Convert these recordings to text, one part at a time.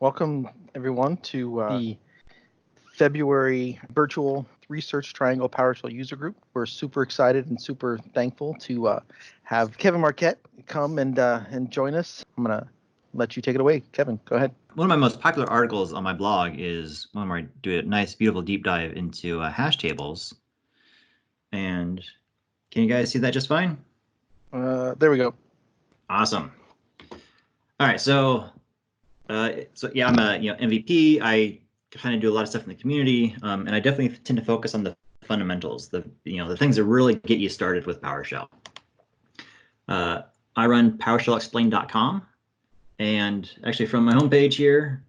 Welcome, everyone, to the February virtual Research Triangle PowerShell user group. We're super excited and super thankful to have Kevin Marquette come and join us. I'm going to let you take it away. Kevin, go ahead. One of my most popular articles on my blog is one where I do a nice, beautiful deep dive into hash tables. And can you guys see that just fine? There we go. Awesome. All right, so yeah, I'm a MVP. I kind of do a lot of stuff in the community, and I definitely tend to focus on the fundamentals, the things that really get you started with PowerShell. I run PowerShellExplained.com, and actually from my homepage here,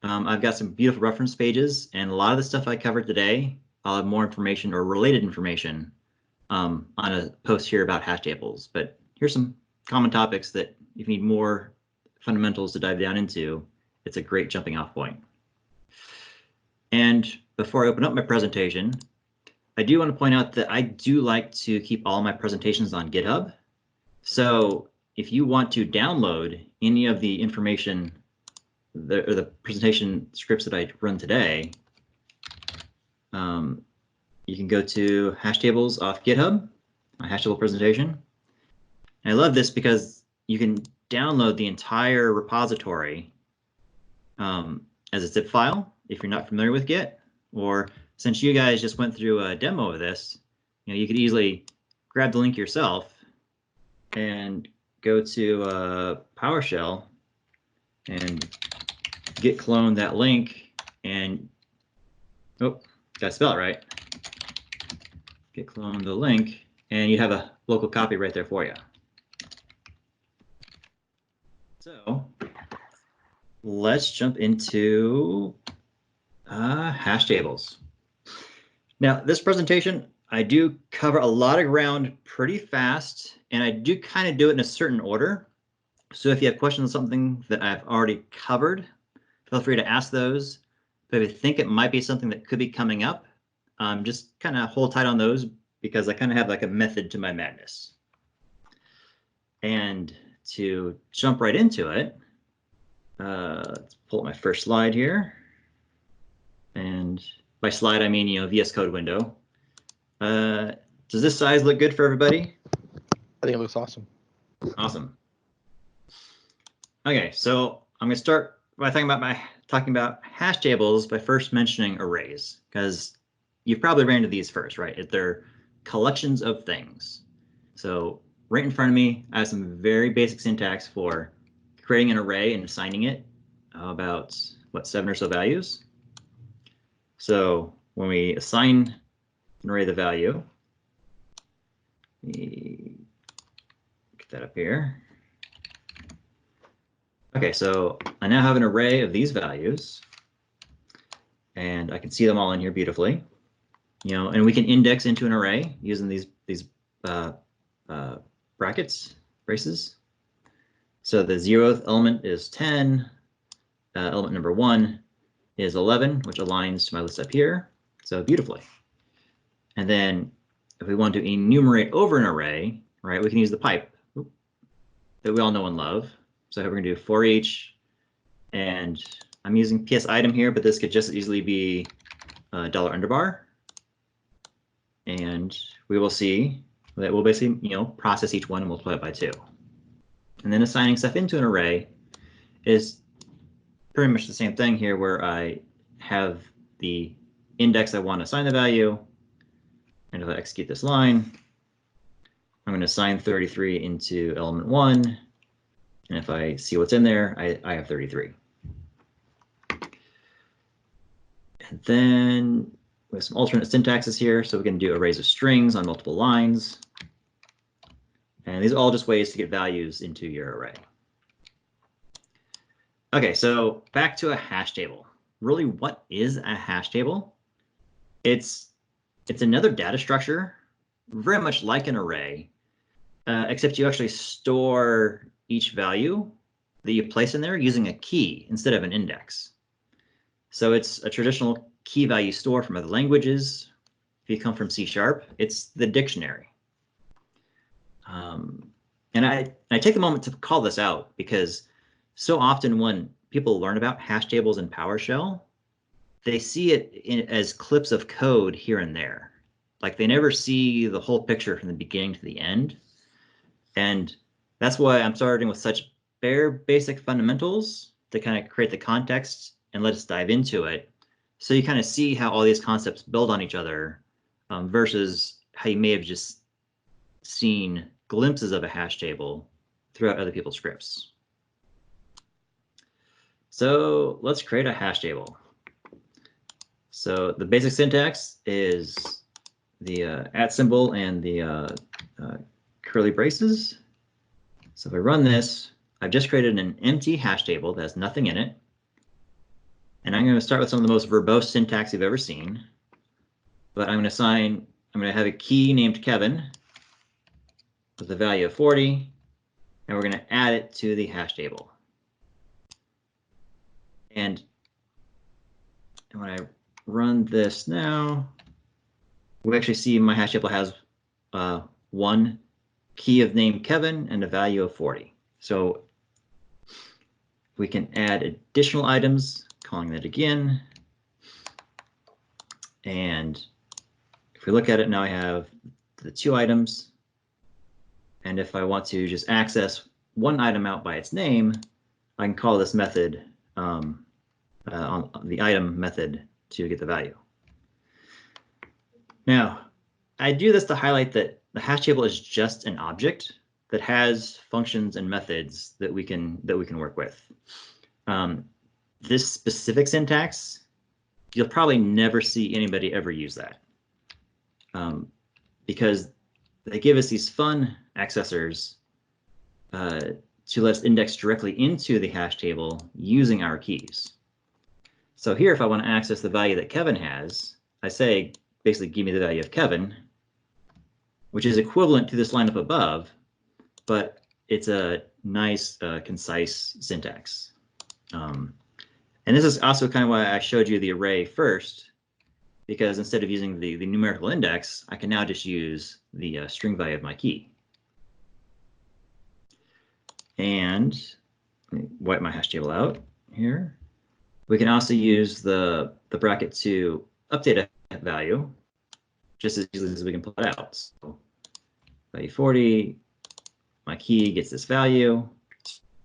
I've got some beautiful reference pages, and a lot of the stuff I covered today, I'll have more information or related information on a post here about hash tables. But here's some common topics that if you need more fundamentals to dive down into, it's a great jumping off point. And before I open up my presentation, I do want to point out that I do like to keep all my presentations on GitHub. So if you want to download any of the information, the presentation scripts that I run today, you can go to Hashtables off GitHub, my Hashtable presentation. And I love this because you can download the entire repository as a zip file if you're not familiar with Git, or since you guys just went through a demo of this, you could easily grab the link yourself and go to PowerShell and git clone that link and gotta spell it right. Git clone the link and you have a local copy right there for you. So let's jump into hash tables. Now, this presentation, I do cover a lot of ground pretty fast, and I do kind of do it in a certain order. So if you have questions on something that I've already covered, feel free to ask those. But if you think it might be something that could be coming up, just kind of hold tight on those because I kind of have like a method to my madness. And to jump right into it, let's pull up my first slide here. And by slide, I mean, VS Code window. Does this size look good for everybody? I think it looks awesome. Awesome. Okay, so I'm going to start by talking about hash tables by first mentioning arrays, because you've probably ran into these first, right? They're collections of things. So right in front of me, I have some very basic syntax for creating an array and assigning it about, 7 or so values. So when we assign an array the value, get that up here. Okay, so I now have an array of these values, and I can see them all in here beautifully. And we can index into an array using these braces. So the 0th element is 10. Element number 1 is 11, which aligns to my list up here. So beautifully. And then if we want to enumerate over an array, right, we can use the pipe that we all know and love. So we're going to do for each, and I'm using PS item here, but this could just as easily be $underbar. And we will see that we'll basically, process each one and multiply it by 2. And then assigning stuff into an array is pretty much the same thing here, where I have the index I want to assign the value. And if I execute this line, I'm going to assign 33 into element 1. And if I see what's in there, I have 33. And then we have some alternate syntaxes here. So we can do arrays of strings on multiple lines. And these are all just ways to get values into your array. Okay, so back to a hash table. Really, what is a hash table? It's another data structure, very much like an array, except you actually store each value that you place in there using a key instead of an index. So it's a traditional key value store from other languages. If you come from C-Sharp, it's the dictionary. And I take a moment to call this out because so often when people learn about hash tables in PowerShell, they see it as clips of code here and there. Like they never see the whole picture from the beginning to the end. And that's why I'm starting with such bare basic fundamentals to kind of create the context and let us dive into it. So you kind of see how all these concepts build on each other versus how you may have just seen glimpses of a hash table throughout other people's scripts. So let's create a hash table. So the basic syntax is the @ symbol and the curly braces. So if I run this, I've just created an empty hash table that has nothing in it. And I'm going to start with some of the most verbose syntax you've ever seen. But I'm going to have a key named Kevin with a value of 40, and we're going to add it to the hash table. And when I run this now, we actually see my hash table has one key of name Kevin and a value of 40. So we can add additional items, calling that again. And if we look at it now, I have the 2 items. And if I want to just access one item out by its name, I can call this method on the item method to get the value. Now, I do this to highlight that the hash table is just an object that has functions and methods that we can work with. This specific syntax, you'll probably never see anybody ever use that because they give us these fun accessors to let us index directly into the hash table using our keys. So here, if I want to access the value that Kevin has, I say, basically, give me the value of Kevin, which is equivalent to this line up above, but it's a nice, concise syntax. And this is also kind of why I showed you the array first, because instead of using the numerical index, I can now just use the string value of my key. And let me wipe my hash table out here. We can also use the bracket to update a value just as easily as we can pull it out. So value 40, my key gets this value.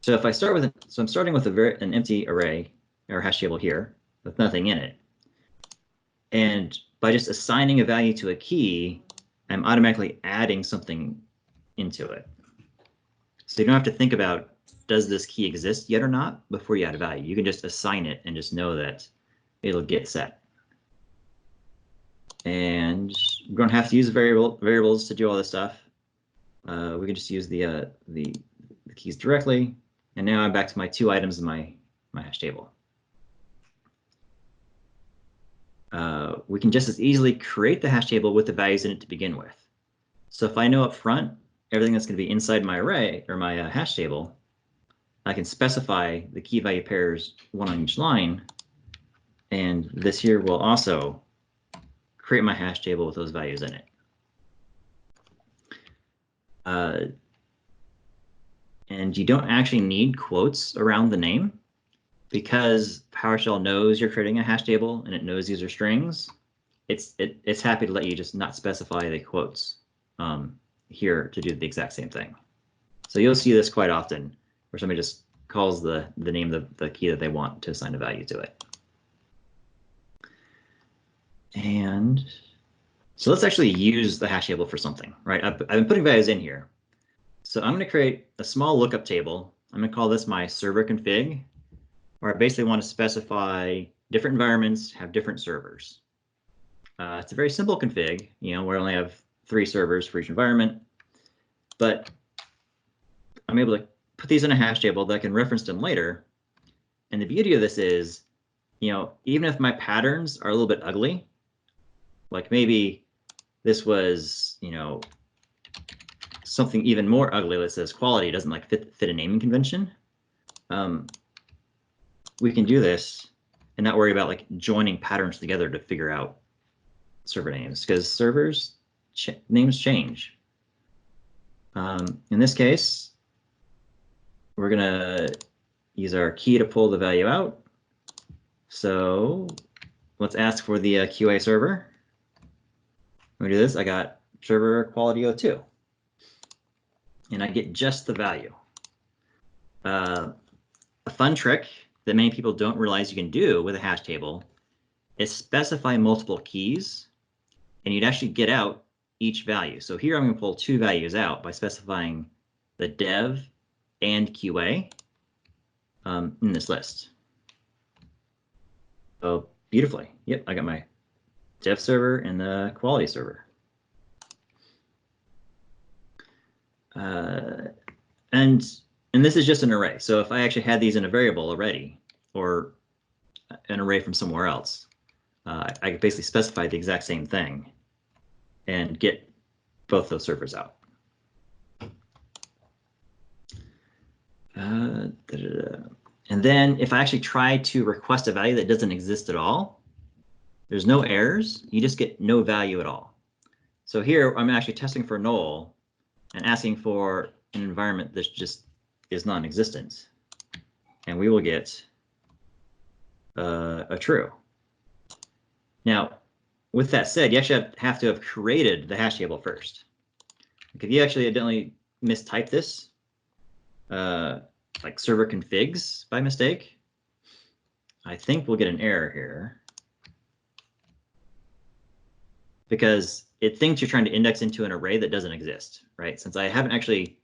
So if I start with I'm starting with an empty array or hash table here with nothing in it. And by just assigning a value to a key, I'm automatically adding something into it. So you don't have to think about, does this key exist yet or not before you add a value. You can just assign it and just know that it'll get set. And we don't have to use variables to do all this stuff. We can just use the keys directly. And now I'm back to my 2 items in my hash table. We can just as easily create the hash table with the values in it to begin with. So if I know up front everything that's going to be inside my array or my hash table, I can specify the key value pairs, 1 on each line. And this here will also create my hash table with those values in it. And you don't actually need quotes around the name because PowerShell knows you're creating a hash table and it knows these are strings. It's happy to let you just not specify the quotes here to do the exact same thing. So you'll see this quite often where somebody just calls the name of the key that they want to assign a value to it. And so let's actually use the hash table for something, right? I've been putting values in here. So I'm going to create a small lookup table. I'm going to call this my server config, where I basically want to specify different environments have different servers. It's a very simple config, where I only have 3 servers for each environment, but I'm able to put these in a hash table that I can reference them later. And the beauty of this is, even if my patterns are a little bit ugly, like maybe this was, something even more ugly that says quality doesn't like fit a naming convention, we can do this and not worry about like joining patterns together to figure out server names, because servers names change. In this case, we're gonna use our key to pull the value out. So let's ask for the QA server. When we do this, I got server quality 02. And I get just the value. A fun trick that many people don't realize you can do with a hash table is specify multiple keys, and you'd actually get out each value. So here I'm going to pull 2 values out by specifying the dev and QA in this list. Oh, beautifully. Yep, I got my dev server and the quality server. And this is just an array. So if I actually had these in a variable already, or an array from somewhere else, I could basically specify the exact same thing and get both those servers out. And then if I actually try to request a value that doesn't exist at all, there's no errors. You just get no value at all. So here I'm actually testing for null and asking for an environment that just is non-existent, and we will get a true. Now, with that said, you actually have to have created the hash table first. Like if you actually accidentally mistype this, like server configs by mistake, I think we'll get an error here because it thinks you're trying to index into an array that doesn't exist, right? Since I haven't actually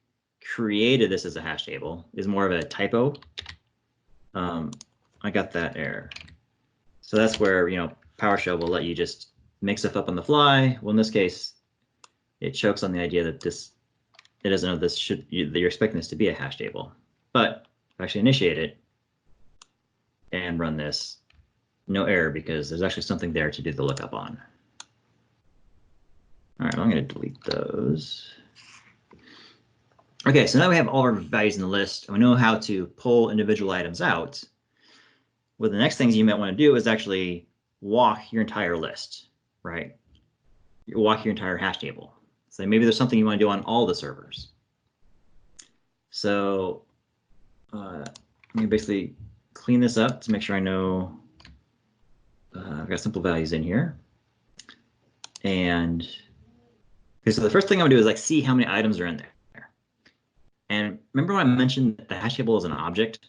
created this as a hash table, is more of a typo. I got that error. So that's where, you know, PowerShell will let you just make stuff up on the fly. Well, in this case, it chokes on the idea that it doesn't know this that you're expecting this to be a hash table. But if I actually initiate it and run this, no error because there's actually something there to do the lookup on. All right, I'm going to delete those. Okay, so now we have all our values in the list, and we know how to pull individual items out. Well, the next things you might want to do is actually walk your entire list, right? You walk your entire hash table. So maybe there's something you want to do on all the servers. So let me basically clean this up to make sure I know I've got simple values in here. And okay, so the first thing I'm gonna do is like see how many items are in there. And remember when I mentioned that the hash table is an object?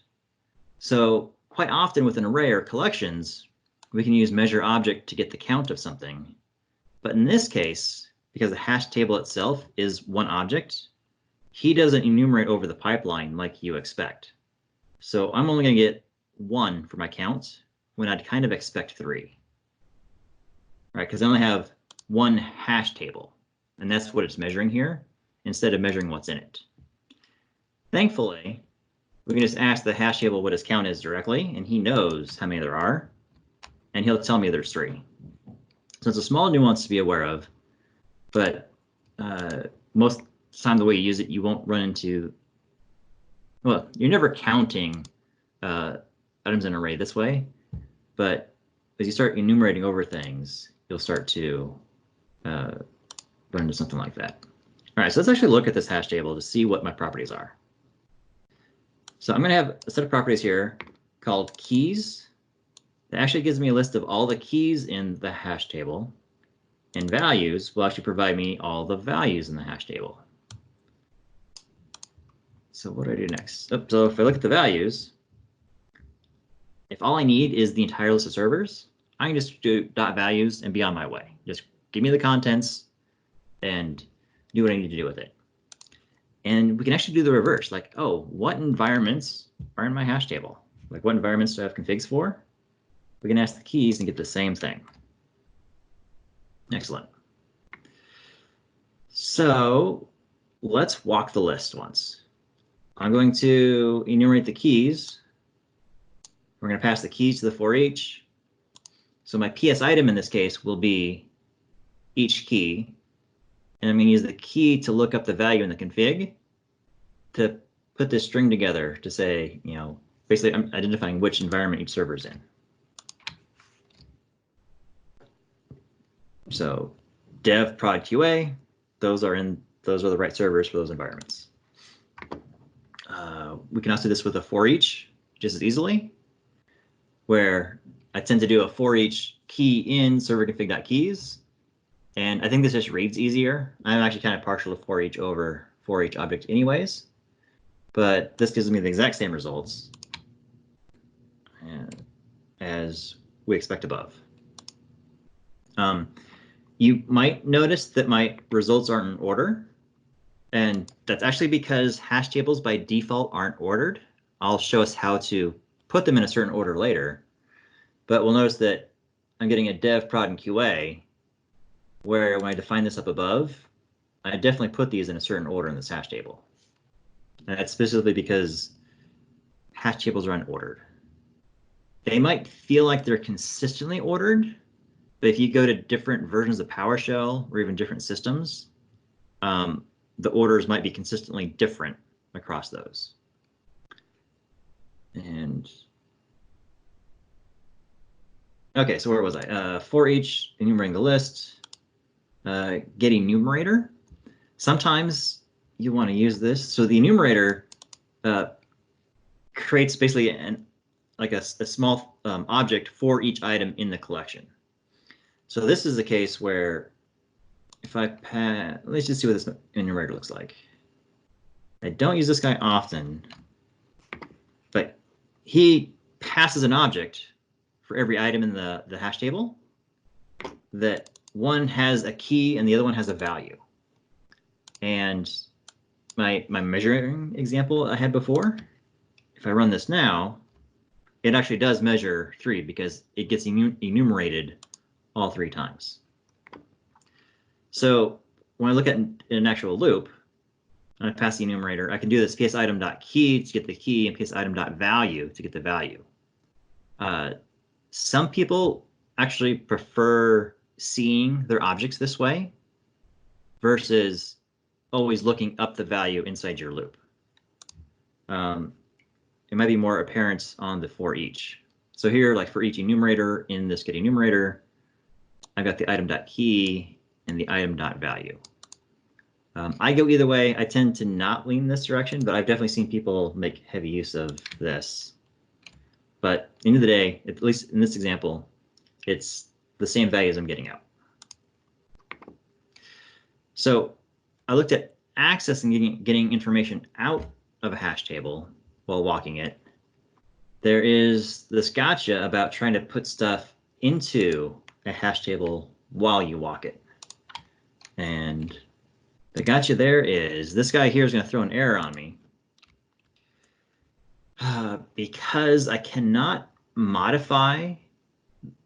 So quite often with an array or collections, we can use measure object to get the count of something. But in this case, because the hash table itself is one object, he doesn't enumerate over the pipeline like you expect. So I'm only going to get 1 for my count when I'd kind of expect 3. Right? Because I only have 1 hash table, and that's what it's measuring here, instead of measuring what's in it. Thankfully, we can just ask the hash table what his count is directly, and he knows how many there are, and he'll tell me there's 3. So it's a small nuance to be aware of, but most of the time the way you use it, you won't run into, well, you're never counting items in an array this way, but as you start enumerating over things, you'll start to run into something like that. All right, so let's actually look at this hash table to see what my properties are. So I'm going to have a set of properties here called keys. That actually gives me a list of all the keys in the hash table, and values will actually provide me all the values in the hash table. So what do I do next? Oh, so if I look at the values, if all I need is the entire list of servers, I can just do .values and be on my way. Just give me the contents and do what I need to do with it. And we can actually do the reverse, like, oh, what environments are in my hash table? Like, what environments do I have configs for? We can ask the keys and get the same thing. Excellent. So let's walk the list once. I'm going to enumerate the keys. We're going to pass the keys to the for each. So my PS item in this case will be each key. And I'm going to use the key to look up the value in the config to put this string together to say, you know, basically I'm identifying which environment each server is in. So dev, prod, QA, those are the right servers for those environments. We can also do this with a for each. just as easily, where I tend to do a for each key in server config.keys. And I think this just reads easier. I'm actually kind of partial to for each over for each object anyways, but this gives me the exact same results as we expect above. You might notice that my results aren't in order, and that's actually because hash tables by default aren't ordered. I'll show us how to put them in a certain order later, but we'll notice that I'm getting a dev, prod, and QA, where when I define this up above, I definitely put these in a certain order in this hash table. And that's specifically because hash tables are unordered. They might feel like they're consistently ordered, but if you go to different versions of PowerShell or even different systems, the orders might be consistently different across those. And okay, so where was I? For each, enumerating the list, get enumerator. Sometimes you want to use this. So the enumerator creates basically a small object for each item in the collection. So this is the case where if I let's just see what this enumerator looks like. I don't use this guy often, but he passes an object for every item in the hash table that one has a key and the other one has a value. And my measuring example I had before, if I run this now, it actually does measure 3 because it gets enumerated all 3 times. So when I look at an actual loop, and I pass the enumerator, I can do this ps_item.key to get the key and ps_item.value to get the value. Some people actually prefer seeing their objects this way versus always looking up the value inside your loop. It might be more apparent on the for each. So here, like for each enumerator in this get enumerator, I've got the item.key and the item.value. I go either way. I tend to not lean this direction, but I've definitely seen people make heavy use of this. But at the end of the day, at least in this example, it's the same values I'm getting out. So I looked at accessing getting information out of a hash table while walking it. There is this gotcha about trying to put stuff into a hash table while you walk it. And the gotcha there is this guy here is going to throw an error on me because I cannot modify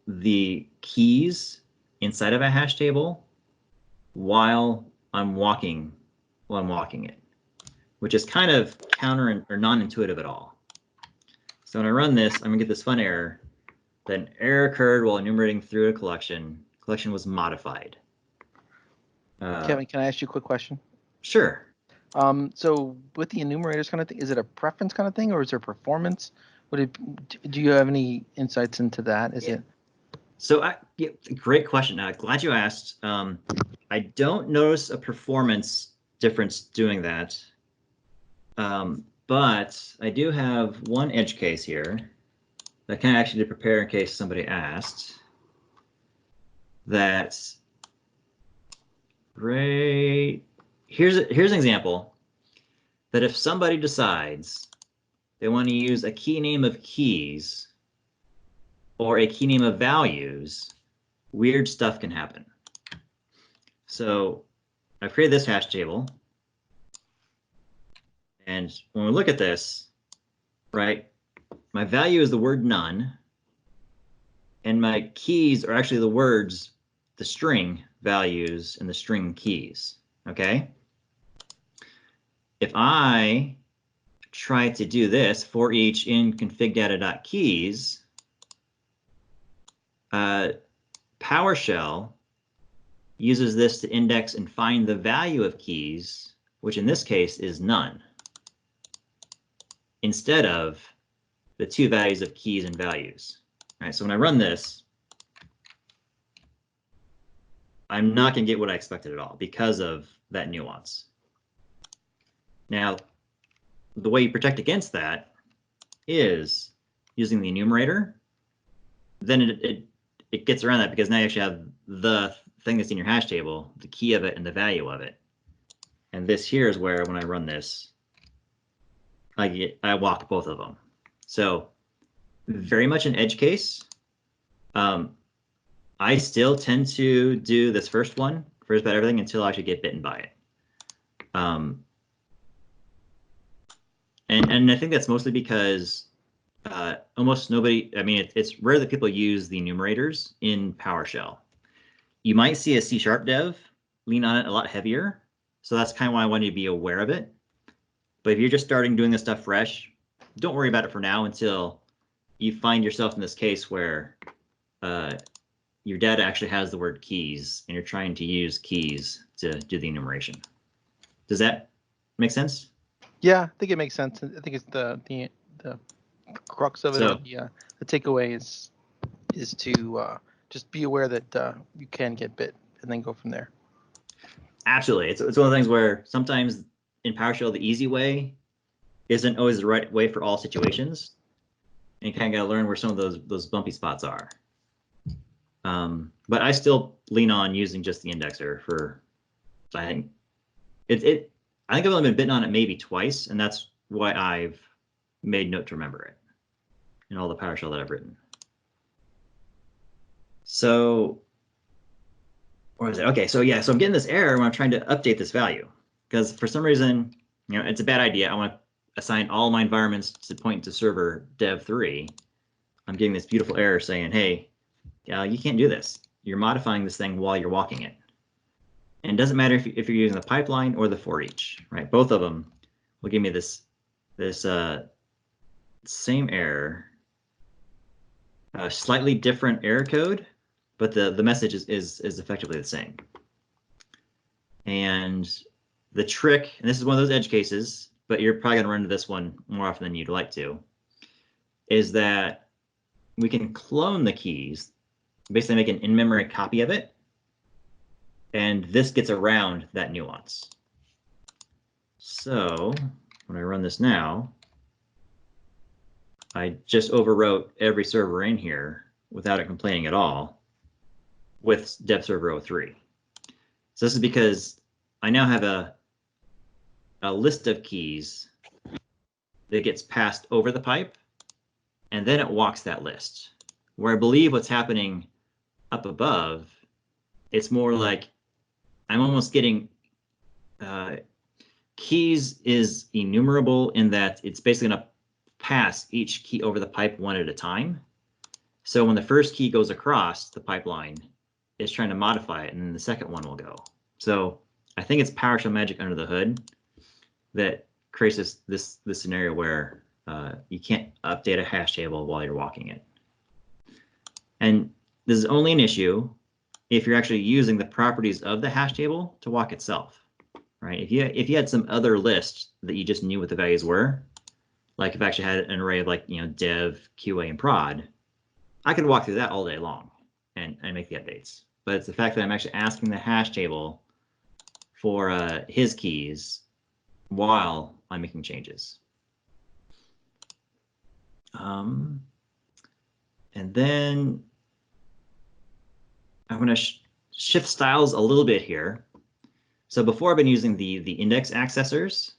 the keys inside of a hash table while I'm walking it, which is kind of counter or non-intuitive at all. So when I run this, I'm gonna get this fun error that an error occurred while enumerating through a collection. Collection was modified. Kevin, can I ask you a quick question? Sure. So with the enumerators kind of thing, is it a preference kind of thing, or is there performance? Do you have any insights into that? Is it? So great question. Glad you asked. I don't notice a performance difference doing that, but I do have one edge case here that I kind of actually did prepare in case somebody asked. That's great. Here's an example that if somebody decides they want to use a key name of keys or a key name of values, weird stuff can happen. So I've created this hash table. And when we look at this, right, my value is the word none. And my keys are actually the words, the string values and the string keys. Okay. If I try to do this for each in config data.keys, PowerShell uses this to index and find the value of keys, which in this case is none, instead of the 2 values of keys and values. All right, so when I run this, I'm not going to get what I expected at all because of that nuance. Now, the way you protect against that is using the enumerator, then it gets around that because now you actually have the thing that's in your hash table, the key of it and the value of it. And this here is where when I run this, I walk both of them. So very much an edge case. I still tend to do this first one, first about everything, until I actually get bitten by it. And I think that's mostly because almost nobody, I mean, it's rare that people use the enumerators in PowerShell. You might see a C-Sharp Dev Lien on it a lot heavier. So that's kind of why I wanted you to be aware of it. But if you're just starting doing this stuff fresh, don't worry about it for now until you find yourself in this case where your data actually has the word keys and you're trying to use keys to do the enumeration. Does that make sense? Yeah, I think it makes sense. I think it's the crux of it. So, The takeaway is to just be aware that you can get bit and then go from there. Absolutely. It's one of the things where sometimes in PowerShell, the easy way isn't always the right way for all situations. And you kind of got to learn where some of those bumpy spots are. But I still lean on using just the indexer for, I think I've only been bitten on it maybe twice, and that's why I've made note to remember it in all the PowerShell that I've written. So, where is it? Okay, so yeah, so I'm getting this error when I'm trying to update this value because for some reason, it's a bad idea. I want to assign all my environments to point to server dev3. I'm getting this beautiful error saying, hey, you can't do this. You're modifying this thing while you're walking it. And it doesn't matter if you're using the pipeline or the for each, right? Both of them will give me this same error, slightly different error code, but the message is effectively the same. And the trick, and this is one of those edge cases, but you're probably going to run into this one more often than you'd like to, is that we can clone the keys, basically make an in-memory copy of it, and this gets around that nuance. So when I run this now, I just overwrote every server in here without it complaining at all with dev server 03. So this is because I now have a list of keys that gets passed over the pipe, and then it walks that list. Where I believe what's happening up above, it's more like I'm almost getting keys is enumerable in that it's basically going to pass each key over the pipe one at a time. So when the first key goes across the pipeline, it's trying to modify it, and then the second one will go. So I think it's PowerShell magic under the hood that creates this scenario where you can't update a hash table while you're walking it. And this is only an issue if you're actually using the properties of the hash table to walk itself, right? If you had some other list that you just knew what the values were, like if I actually had an array of like dev, QA, and prod, I could walk through that all day long and make the updates. But it's the fact that I'm actually asking the hash table for his keys while I'm making changes. And then I'm going to shift styles a little bit here. So before I've been using the index accessors,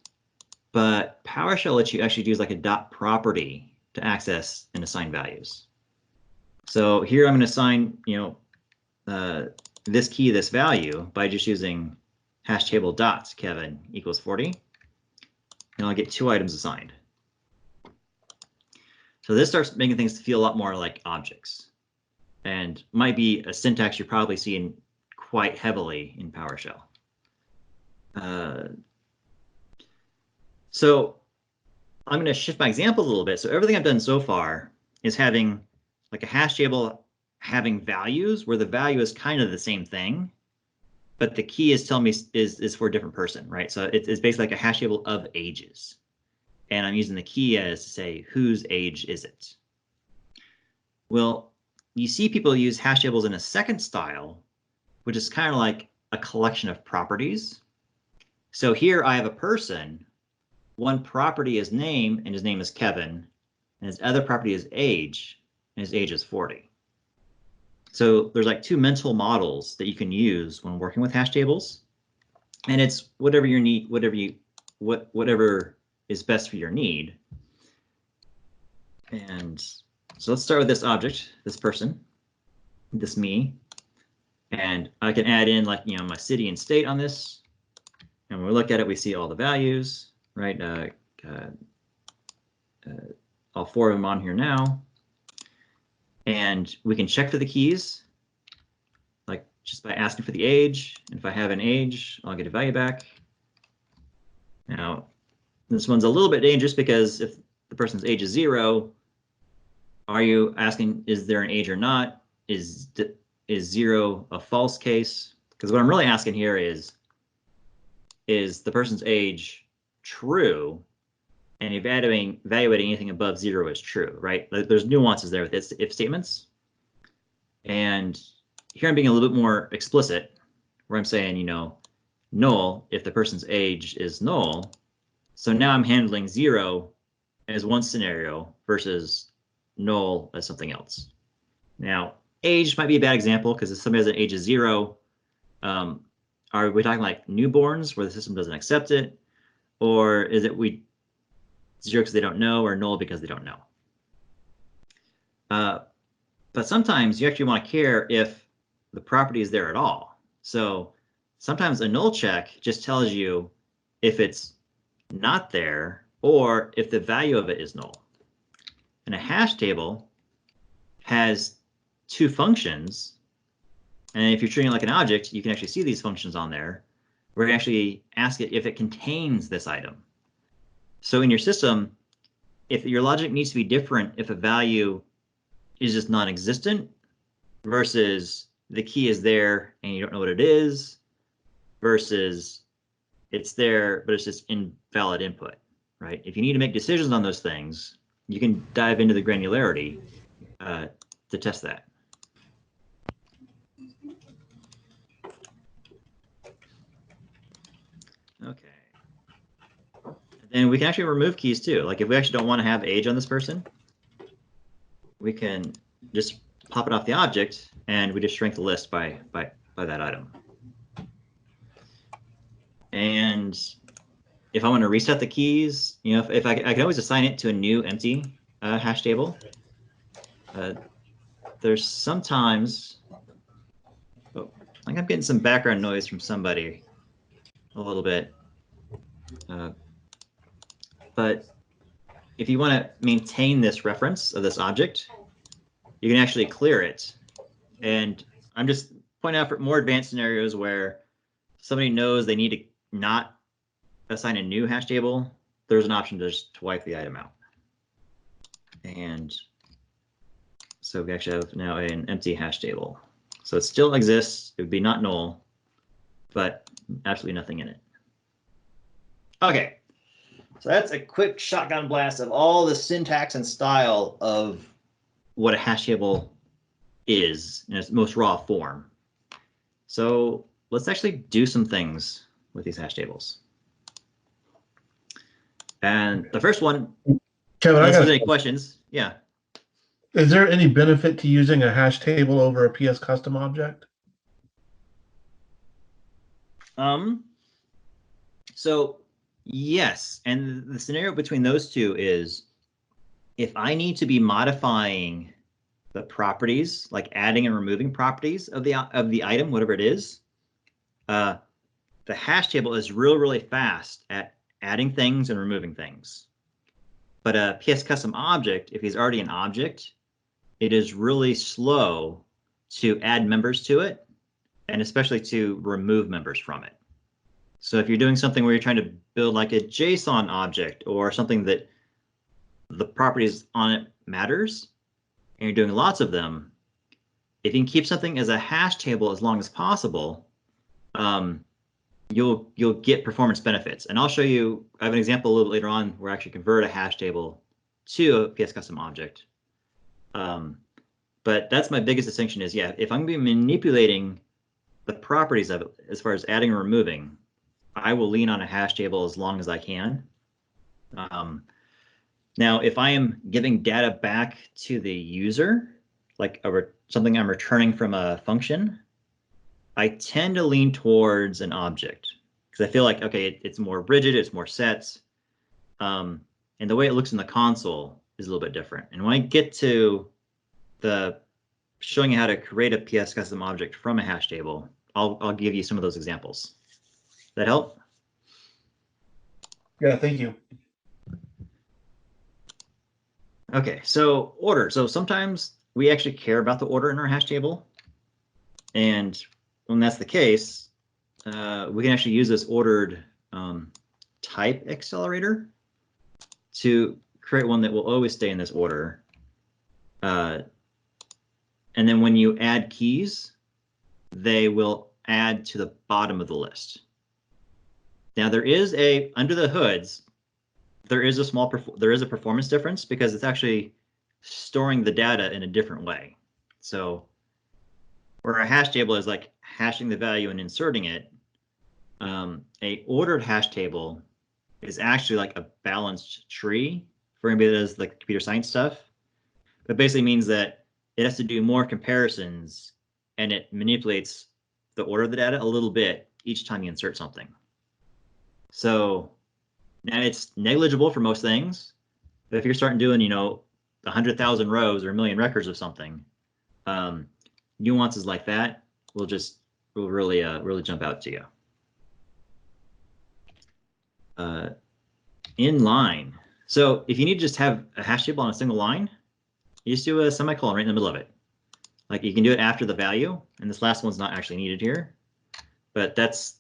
but PowerShell lets you actually use like a dot property to access and assign values. So here I'm going to assign this key, this value by just using hash table dots Kevin equals 40, and I'll get 2 items assigned. So this starts making things feel a lot more like objects, and might be a syntax you're probably seeing quite heavily in PowerShell. So I'm going to shift my example a little bit. So everything I've done so far is having like a hash table having values where the value is kind of the same thing, but the key is telling me is for a different person, right? So it's basically like a hash table of ages. And I'm using the key as to say, whose age is it? Well, you see people use hash tables in a second style, which is kind of like a collection of properties. So here I have a person, one property is name, and his name is Kevin, and his other property is age, and his age is 40. So there's like two mental models that you can use when working with hash tables, and it's whatever your need, whatever is best for your need. And so let's start with this object, this person, this me, and I can add in like, you know, my city and state on this. And when we look at it, we see all the values, right? All four of them on here now. And we can check for the keys, like just by asking for the age. And if I have an age, I'll get a value back. Now, this one's a little bit dangerous because if the person's age is 0, are you asking, is there an age or not? Is 0 a false case? Because what I'm really asking here is the person's age true? And evaluating anything above 0 is true, right? There's nuances there with if statements. And here I'm being a little bit more explicit, where I'm saying, you know, null if the person's age is null. So now I'm handling 0 as one scenario versus null as something else. Now, age might be a bad example because if somebody has an age of 0, are we talking like newborns where the system doesn't accept it? Or is it 0 because they don't know, or null because they don't know? But sometimes you actually want to care if the property is there at all. So sometimes a null check just tells you if it's not there or if the value of it is null. And a hash table has two functions. And if you're treating it like an object, you can actually see these functions on there where you actually ask it if it contains this item. So in your system, if your logic needs to be different, if a value is just non-existent versus the key is there and you don't know what it is, versus it's there, but it's just invalid input, right? If you need to make decisions on those things, you can dive into the granularity to test that. Okay. And we can actually remove keys too. Like if we actually don't want to have age on this person, we can just pop it off the object and we just shrink the list by that item. And if I want to reset the keys, you know, if I can always assign it to a new empty hash table. There's sometimes, oh, I think I'm getting some background noise from somebody a little bit. But if you want to maintain this reference of this object, you can actually clear it. And I'm just pointing out for more advanced scenarios where somebody knows they need to not assign a new hash table, there's an option to just wipe the item out. And so we actually have now an empty hash table. So it still exists. It would be not null, but absolutely nothing in it. Okay. So that's a quick shotgun blast of all the syntax and style of what a hash table is in its most raw form. So let's actually do some things with these hash tables. And the first one, Kevin, unless there's any questions, yeah. Is there any benefit to using a hash table over a PS custom object? So yes, and the scenario between those two is if I need to be modifying the properties, like adding and removing properties of the item, whatever it is, the hash table is really fast at adding things and removing things. But a PS custom object, if he's already an object, it is really slow to add members to it, and especially to remove members from it. So if you're doing something where you're trying to build like a JSON object or something that the properties on it matters, and you're doing lots of them, if you can keep something as a hash table as long as possible, you'll get performance benefits. And I'll show you, I have an example a little bit later on where I actually convert a hash table to a PS custom object. But that's my biggest distinction is, yeah, if I'm going to be manipulating the properties of it as far as adding or removing, I will lean on a hash table as long as I can. Now, if I am giving data back to the user, like something I'm returning from a function, I tend to lean towards an object because I feel like, okay, it's more rigid, it's more sets. And the way it looks in the console is a little bit different. And when I get to the showing you how to create a PS custom object from a hash table, I'll give you some of those examples. Does that help? Yeah, thank you. Okay, so order. So sometimes we actually care about the order in our hash table. And when that's the case, we can actually use this ordered type accelerator to create one that will always stay in this order. And then when you add keys, they will add to the bottom of the list. Now there is under the hoods, there is a performance difference because it's actually storing the data in a different way. So where a hash table is like hashing the value and inserting it, a ordered hash table is actually like a balanced tree for anybody that does like computer science stuff. It basically means that it has to do more comparisons and it manipulates the order of the data a little bit each time you insert something. So now it's negligible for most things, but if you're starting doing, 100,000 rows or a million records of something, nuances like that will really jump out to you. Inline. So if you need to just have a hash table on a single line, you just do a semicolon right in the middle of it. Like you can do it after the value, and this last one's not actually needed here, but that's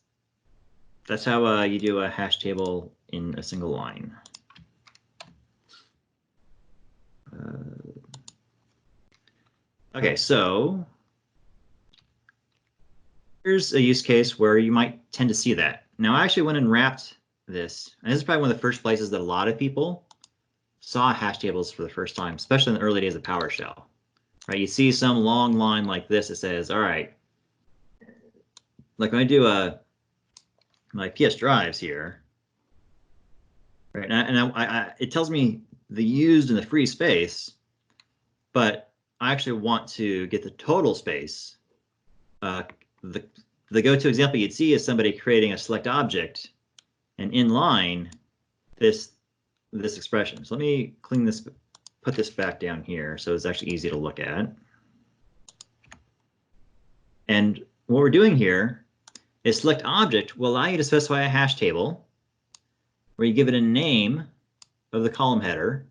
how you do a hash table in a single line. Okay, so here's a use case where you might tend to see that. Now, I actually went and wrapped this, and this is probably one of the first places that a lot of people saw hash tables for the first time, especially in the early days of PowerShell. Right? You see some long line like this that says, all right, like when I do my PS drives here, right? And it tells me the used and the free space, but I actually want to get the total space. The go-to example you'd see is somebody creating a select object and inline this expression. So let me put this back down here so it's actually easy to look at. And what we're doing here is select object will allow you to specify a hash table where you give it a name of the column header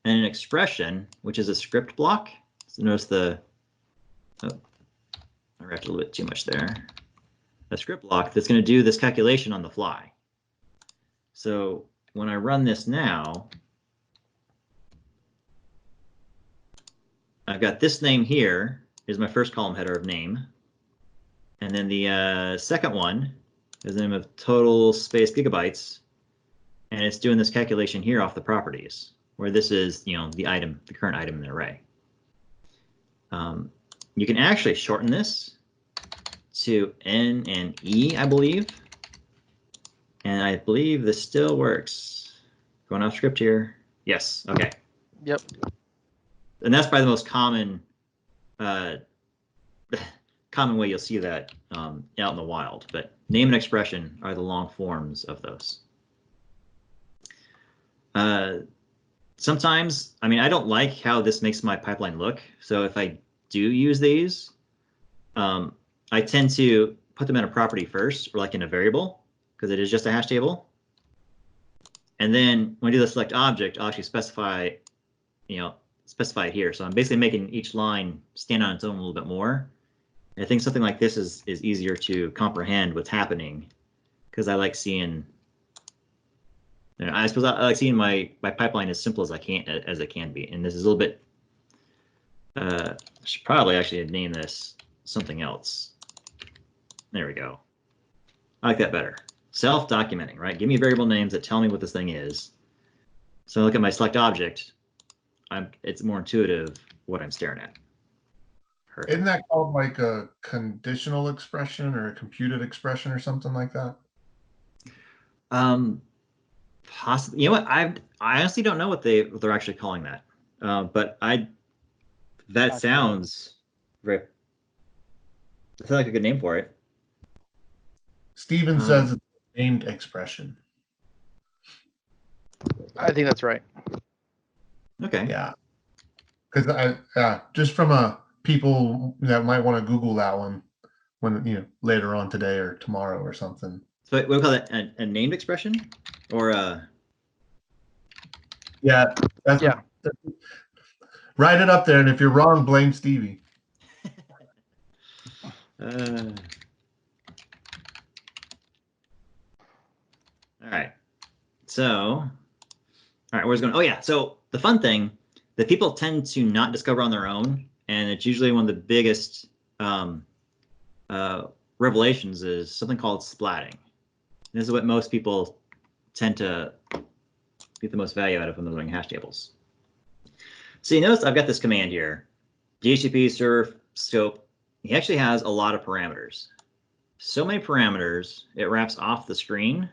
and an expression, which is a script block. So notice I wrapped a little bit too much there. A script block that's going to do this calculation on the fly. So when I run this now, I've got this name here is my first column header of name. And then the second one is the name of total space gigabytes. And it's doing this calculation here off the properties, where this is, the current item in the array. You can actually shorten this to N and E, I believe. And I believe this still works. Going off script here. Yes, okay. Yep. And that's probably the most common way you'll see that out in the wild. But name and expression are the long forms of those. Sometimes, I don't like how this makes my pipeline look. So if I do use these, I tend to put them in a property first, or like in a variable, because it is just a hash table. And then when I do the select object, I'll actually specify it here. So I'm basically making each line stand on its own a little bit more. And I think something like this is easier to comprehend what's happening, because I like seeing. I suppose I like seeing my pipeline as simple as it can be. And this is a little bit. I should probably actually name this something else. There we go. I like that better. Self-documenting, right? Give me variable names that tell me what this thing is. So I look at my select object. It's more intuitive what I'm staring at. Perfect. Isn't that called like a conditional expression or a computed expression or something like that? Possibly. You know what? I honestly don't know what they're actually calling that. But that sounds very. I feel like a good name for it. Steven says it's a named expression. I think that's right. Okay. Yeah. Because just from people that might want to Google that one when later on today or tomorrow or something. So we call that a named expression, or Yeah. Write it up there, and if you're wrong, blame Stevie. All right. So, all right, where's it going? Oh yeah. So the fun thing that people tend to not discover on their own, and it's usually one of the biggest revelations, is something called splatting. This is what most people tend to get the most value out of when they're doing hash tables. So you notice I've got this command here, DHCP server scope. He actually has a lot of parameters. So many parameters, it wraps off the screen,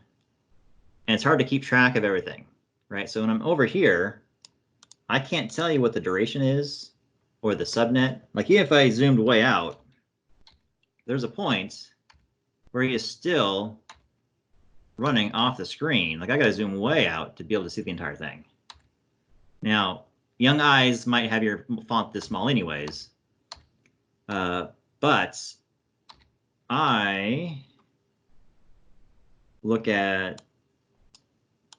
and it's hard to keep track of everything, right? So when I'm over here, I can't tell you what the duration is or the subnet. Like even if I zoomed way out, there's a point where he is still running off the screen. Like I got to zoom way out to be able to see the entire thing. Now, young eyes might have your font this small anyways, but I look at,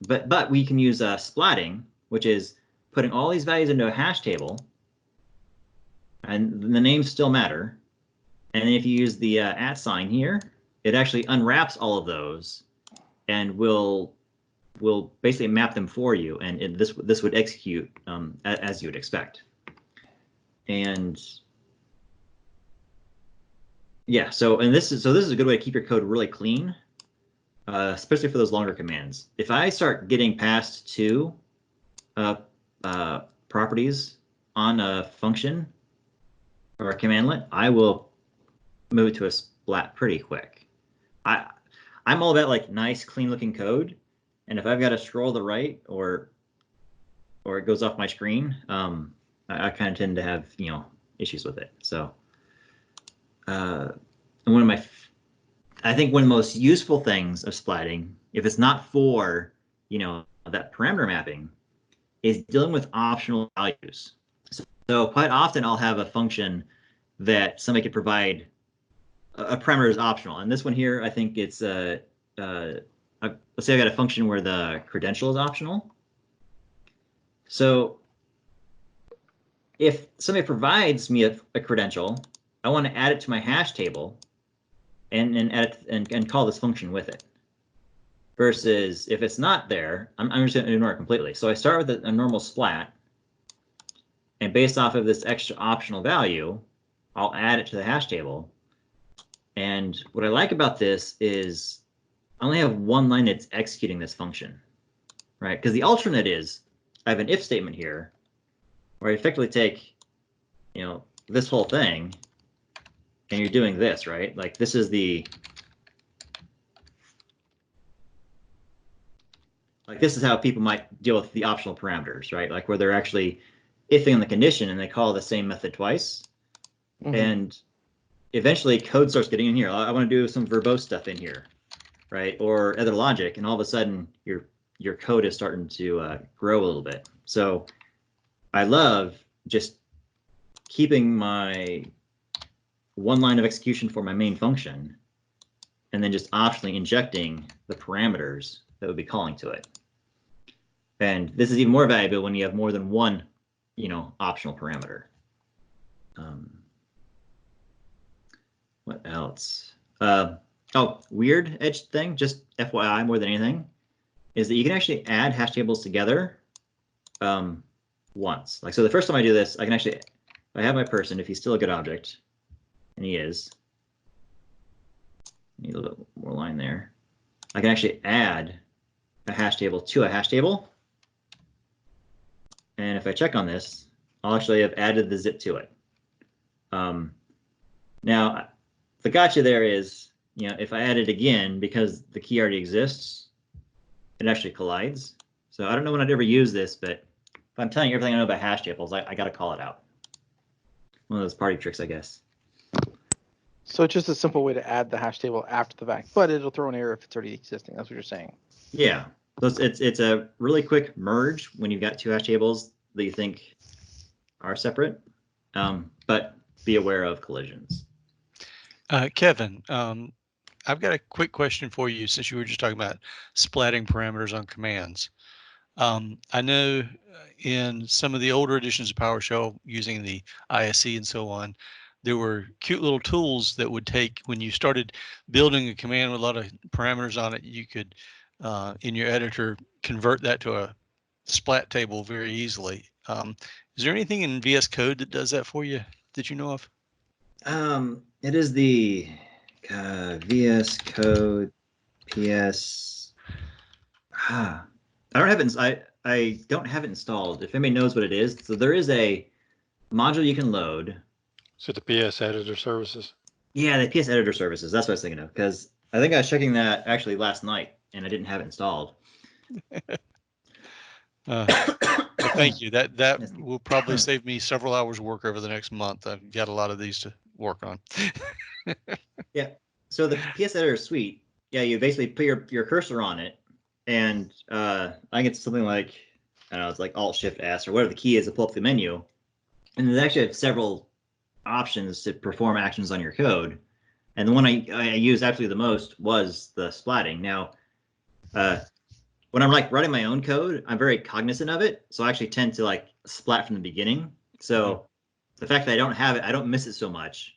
but we can use splatting, which is putting all these values into a hash table, and the names still matter. And then if you use the @ sign here, it actually unwraps all of those and will basically map them for you, and this would execute as you would expect. And yeah, so this is a good way to keep your code really clean, especially for those longer commands. If I start getting past 2 properties on a function or a commandlet, I will move to a splat pretty quick. I'm all about like nice, clean looking code. And if I've got to scroll to the right or it goes off my screen, I kind of tend to have, issues with it. So I think one of the most useful things of splatting, if it's not for, that parameter mapping, is dealing with optional values. So quite often I'll have a function that somebody could provide a parameter is optional. And this one here, I think it's let's say I got a function where the credential is optional. So if somebody provides me a credential, I want to add it to my hash table and add it and call this function with it. Versus if it's not there, I'm just going to ignore it completely. So I start with a normal splat, and based off of this extra optional value, I'll add it to the hash table. And what I like about this is I only have one line that's executing this function, right? Because the alternate is I have an if statement here where I effectively take, this whole thing, and you're doing this, right? Like this is this is how people might deal with the optional parameters, right? Like where they're actually ifing on the condition and they call the same method twice. Mm-hmm. And eventually code starts getting in here. I want to do some verbose stuff in here, right? Or other logic, and all of a sudden your code is starting to grow a little bit. So I love just keeping my one line of execution for my main function, and then just optionally injecting the parameters that would be calling to it. And this is even more valuable when you have more than one, optional parameter. What else? Weird edge thing, just FYI more than anything, is that you can actually add hash tables together once. Like, so the first time I do this, I can actually, if I have my person, if he's still a good object, and he is, need a little bit more line there, I can actually add a hash table to a hash table. And if I check on this, I'll actually have added the zip to it. Now, the gotcha there is, if I add it again, because the key already exists, it actually collides. So I don't know when I'd ever use this, but if I'm telling you everything I know about hash tables, I got to call it out. One of those party tricks, I guess. So it's just a simple way to add the hash table after the fact, but it'll throw an error if it's already existing. That's what you're saying. Yeah. So it's a really quick merge when you've got two hash tables that you think are separate, but be aware of collisions. Kevin, I've got a quick question for you since you were just talking about splatting parameters on commands. I know in some of the older editions of PowerShell using the ISE and so on, there were cute little tools that would take, when you started building a command with a lot of parameters on it, you could, in your editor, convert that to a splat table very easily. Is there anything in VS Code that does that for you that you know of? It is the VS Code PS. I don't have it. I don't have it installed. If anybody knows what it is, so there is a module you can load. So the PS editor services. Yeah, the PS editor services. That's what I was thinking of, because I think I was checking that actually last night and I didn't have it installed. Well, thank you. That will probably save me several hours work over the next month. I've got a lot of these to work on. Yeah. So the PS editor suite, yeah, you basically put your cursor on it, and I think it's something like, I don't know, it's like Alt-Shift-S or whatever the key is to pull up the menu, and they actually have several options to perform actions on your code. And the one I used absolutely the most was the splatting. Now, when I'm like writing my own code, I'm very cognizant of it. So I actually tend to like splat from the beginning. So the fact that I don't have it, I don't miss it so much.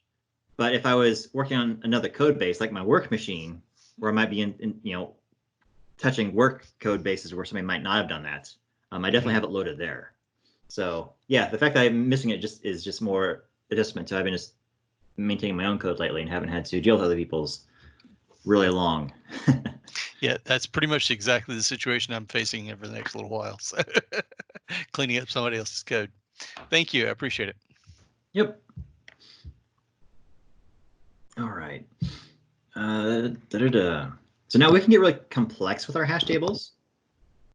But if I was working on another code base, like my work machine, where I might be touching work code bases where somebody might not have done that, I definitely have it loaded there. So yeah, the fact that I'm missing it is just more adjustment to having just maintaining my own code lately and haven't had to deal with other people's really long. Yeah, that's pretty much exactly the situation I'm facing over the next little while. So cleaning up somebody else's code. Thank you. I appreciate it. Yep. All right. So now we can get really complex with our hash tables.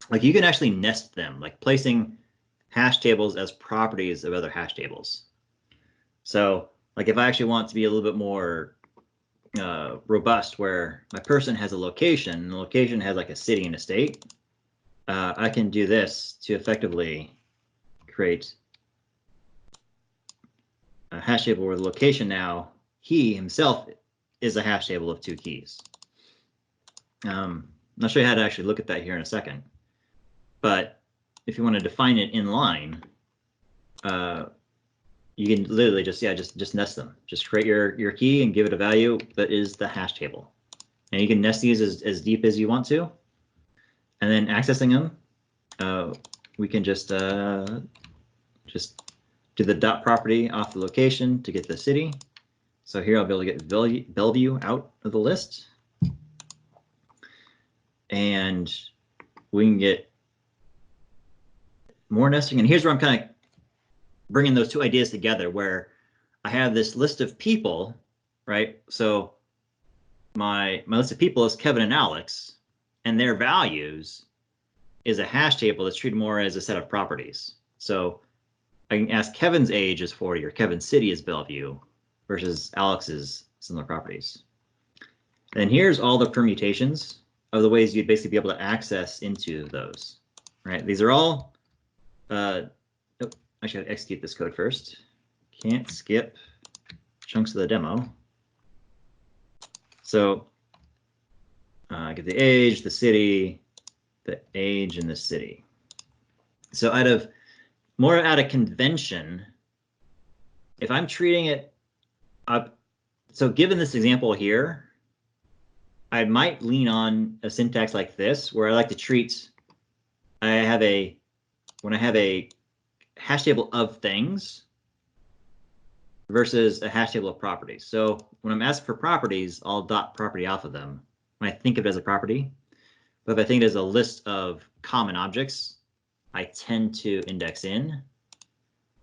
Like you can actually nest them, like placing hash tables as properties of other hash tables. So like if I actually want to be a little bit more robust, where my person has a location, and the location has like a city and a state, I can do this to effectively create a hash table where the location now, he himself is a hash table of two keys. I'll show you how to actually look at that here in a second. But if you want to define it in line, you can literally just nest them. Just create your key and give it a value that is the hash table. And you can nest these as deep as you want to. And then accessing them, we can just do the dot property off the location to get the city. So here I'll be able to get Bellevue out of the list. And we can get more nesting. And here's where I'm kind of bringing those two ideas together, where I have this list of people, right? So my list of people is Kevin and Alex, and their values is a hash table that's treated more as a set of properties. So I can ask Kevin's age is 40 or Kevin's city is Bellevue versus Alex's similar properties. And here's all the permutations of the ways you'd basically be able to access into those, right? These are all, I should execute this code first. Can't skip chunks of the demo. So get the age, the city, the age, and the city. So out of convention, if I'm treating it up, so given this example here, I might lean on a syntax like this, where I like to treat, when I have a hash table of things versus a hash table of properties. So when I'm asking for properties, I'll dot property off of them when I think of it as a property. But if I think it as a list of common objects, I tend to index in.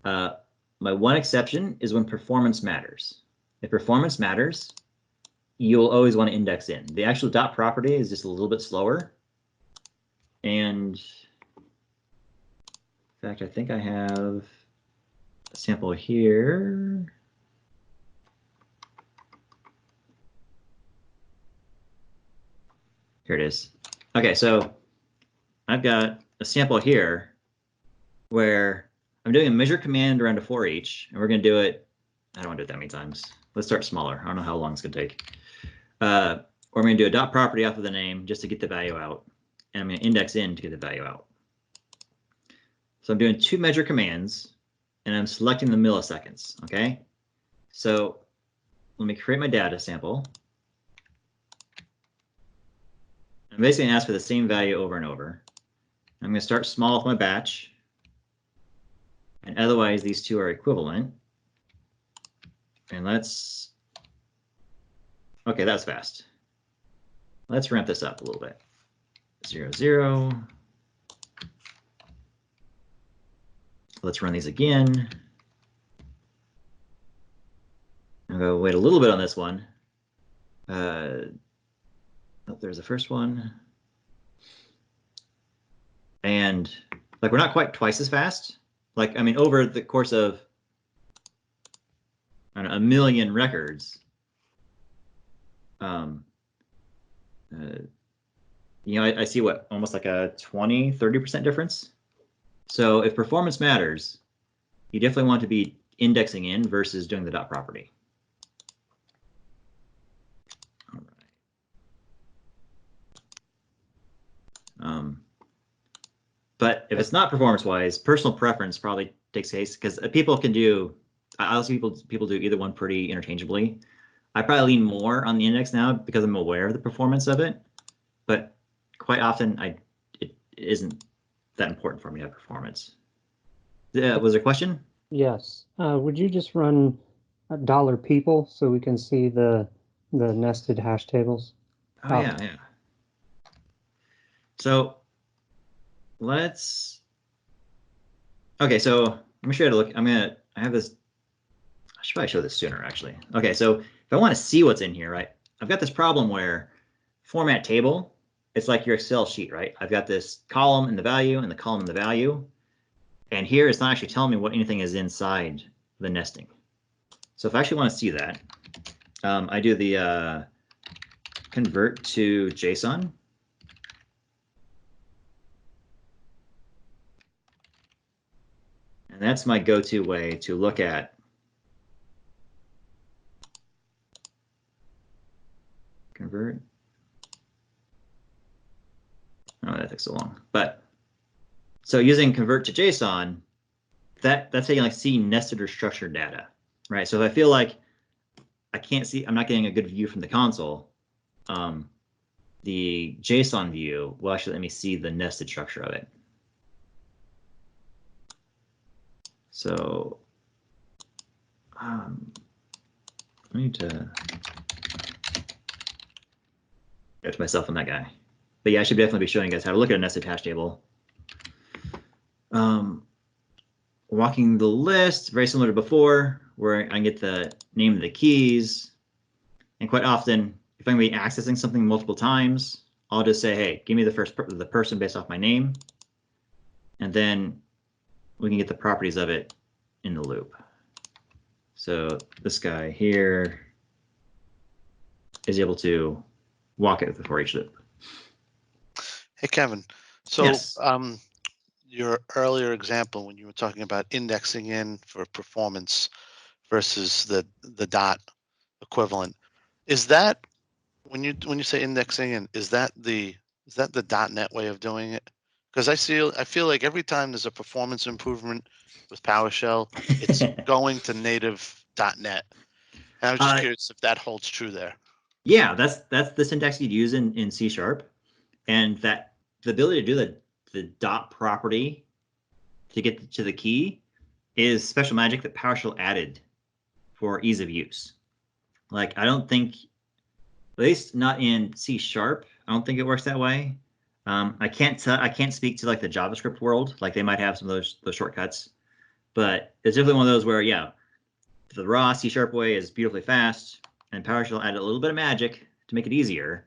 My one exception is when performance matters. If performance matters, you'll always want to index in. The actual dot property is just a little bit slower. And in fact, I think I have a sample here. Here it is. Okay, so I've got a sample here where I'm doing a measure command around a for each, and we're going to do it. I don't want to do it that many times. Let's start smaller. I don't know how long it's going to take. Or I'm going to do a dot property off of the name just to get the value out, and I'm going to index in to get the value out. So I'm doing 2 measure commands, and I'm selecting the milliseconds. Okay, so let me create my data sample. I'm basically going to ask for the same value over and over. I'm going to start small with my batch. And otherwise, these two are equivalent. And let's, okay, that's fast. Let's ramp this up a little bit. 0, 0. Let's run these again. I'm going to wait a little bit on this one. Oh, there's the first one. And like, we're not quite twice as fast. Like, I mean, over the course of, I don't know, 1 million records, you know, I see what, almost like a 20–30% difference. So if performance matters, you definitely want to be indexing in versus doing the dot property. All right. But if it's not performance-wise, personal preference probably takes case, because people can do, I also people do either one pretty interchangeably. I probably lean more on the index now because I'm aware of the performance of it, but quite often it isn't that important for me to have performance. Was there a question? Yes. Would you just run $people so we can see the nested hash tables? Oh, yeah. So let's, okay, so let me show you how to look. I have this, I should probably show this sooner actually. Okay, so if I want to see what's in here, right, I've got this problem where format table, it's like your Excel sheet, right? I've got this column and the value and the column and the value. And here it's not actually telling me what anything is inside the nesting. So if I actually want to see that, I do the convert to JSON. And that's my go-to way to look at convert. Oh, that takes so long. But so using convert to JSON, that's how you like see nested or structured data, right? So if I feel like I can't see, I'm not getting a good view from the console, the JSON view will actually let me see the nested structure of it. So I need to get to myself on that guy. But yeah, I should definitely be showing you guys how to look at a nested hash table. Walking the list, very similar to before, where I can get the name of the keys. And quite often, if I'm going to be accessing something multiple times, I'll just say, hey, give me the person based off my name. And then we can get the properties of it in the loop. So this guy here is able to walk it with the for each loop. Hey, Kevin. So Yes. Your earlier example when you were talking about indexing in for performance versus the dot equivalent, is that when you say indexing in, is that the .NET way of doing it? Because I feel like every time there's a performance improvement with PowerShell, it's going to native .NET. And I was just curious if that holds true there. Yeah, that's the syntax you'd use in C#, and that the ability to do the dot property to get to the key is special magic that PowerShell added for ease of use. Like, I don't think, at least not in C#, I don't think it works that way. I can't speak to like the JavaScript world. Like, they might have some of those shortcuts, but it's definitely one of those where, yeah, the raw C# way is beautifully fast, and PowerShell added a little bit of magic to make it easier,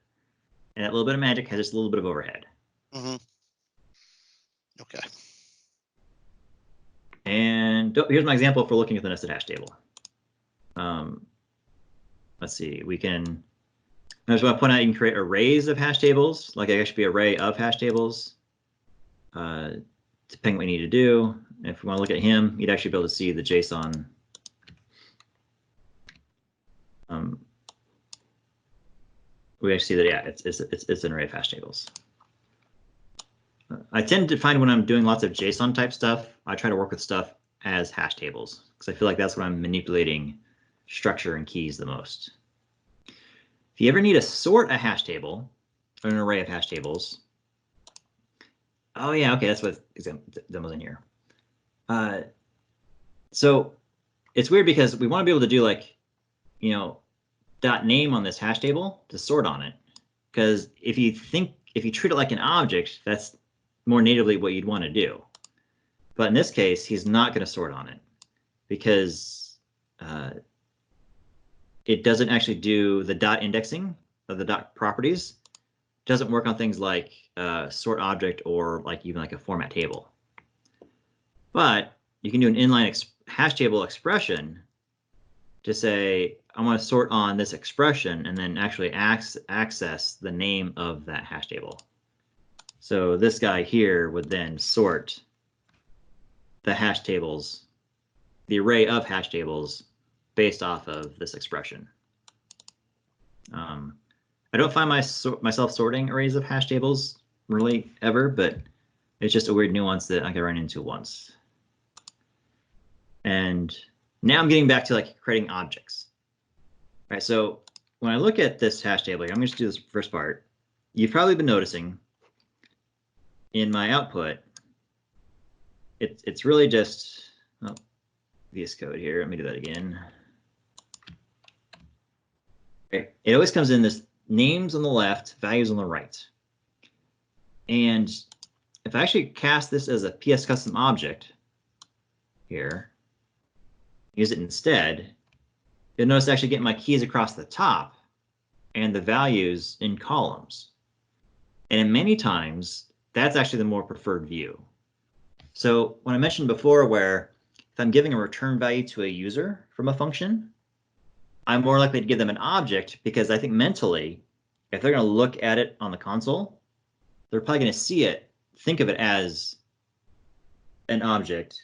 and that little bit of magic has just a little bit of overhead. Mm-hmm. Okay. And here's my example for looking at the nested hash table. Let's see, we can, I just want to point out you can create arrays of hash tables, like it should be array of hash tables, depending what you need to do. If we want to look at him, you'd actually be able to see the JSON. We actually see that, yeah, it's an array of hash tables. I tend to find when I'm doing lots of JSON type stuff, I try to work with stuff as hash tables because I feel like that's when I'm manipulating structure and keys the most. If you ever need to sort a hash table or an array of hash tables, oh yeah, okay, that's what demo's in here. So it's weird because we want to be able to do like, you know, .name on this hash table to sort on it. Because if you treat it like an object, that's more natively what you'd want to do. But in this case, he's not going to sort on it because it doesn't actually do the dot indexing of the dot properties. It doesn't work on things like sort object or like even like a format table. But you can do an inline hash table expression to say, I want to sort on this expression and then actually access the name of that hash table. So this guy here would then sort the hash tables, the array of hash tables based off of this expression. I don't find myself sorting arrays of hash tables really ever, but it's just a weird nuance that I can run into once. And now I'm getting back to like creating objects. All right, so when I look at this hash table here, I'm going to do this first part. You've probably been noticing in my output, it's really just VS Code here. Let me do that again. Okay. It always comes in this names on the left, values on the right. And if I actually cast this as a PS custom object here, use it instead, you'll notice I actually get my keys across the top and the values in columns. And many times, that's actually the more preferred view. So when I mentioned before where if I'm giving a return value to a user from a function, I'm more likely to give them an object because I think mentally, if they're going to look at it on the console, they're probably going to see it, think of it as an object,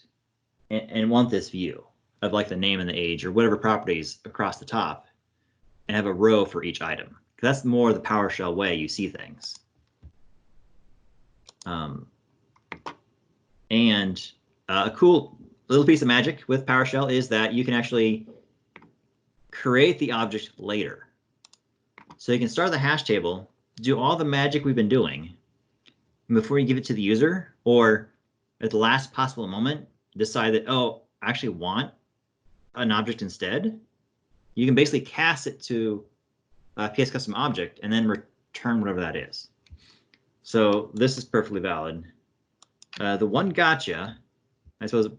and want this view of like the name and the age or whatever properties across the top and have a row for each item. That's more the PowerShell way you see things. And a cool little piece of magic with PowerShell is that you can actually create the object later. So you can start the hash table, do all the magic we've been doing before you give it to the user, or at the last possible moment, decide that, oh, I actually want an object instead. You can basically cast it to a PS custom object and then return whatever that is. So this is perfectly valid. The one gotcha, I suppose,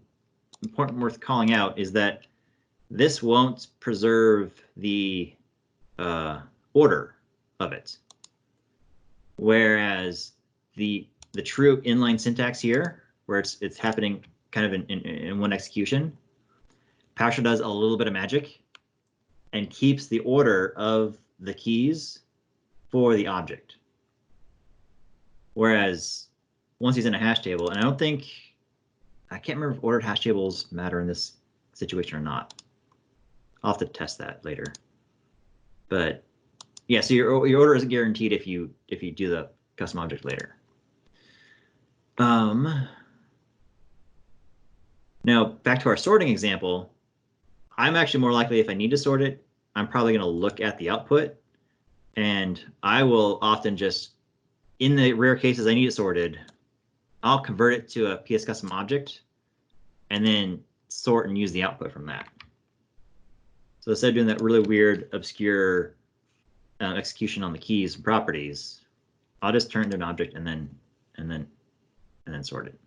important worth calling out is that this won't preserve the order of it. Whereas the true inline syntax here, where it's happening kind of in one execution, PowerShell does a little bit of magic and keeps the order of the keys for the object. Whereas once he's in a hash table, and I can't remember if ordered hash tables matter in this situation or not. I'll have to test that later. But yeah, so your order isn't guaranteed if you do the custom object later. Now back to our sorting example, I'm actually more likely if I need to sort it, I'm probably going to look at the output, and I will often just, in the rare cases I need it sorted, I'll convert it to a PS custom object and then sort and use the output from that. So instead of doing that really weird, obscure execution on the keys and properties, I'll just turn it into an object and then sort it.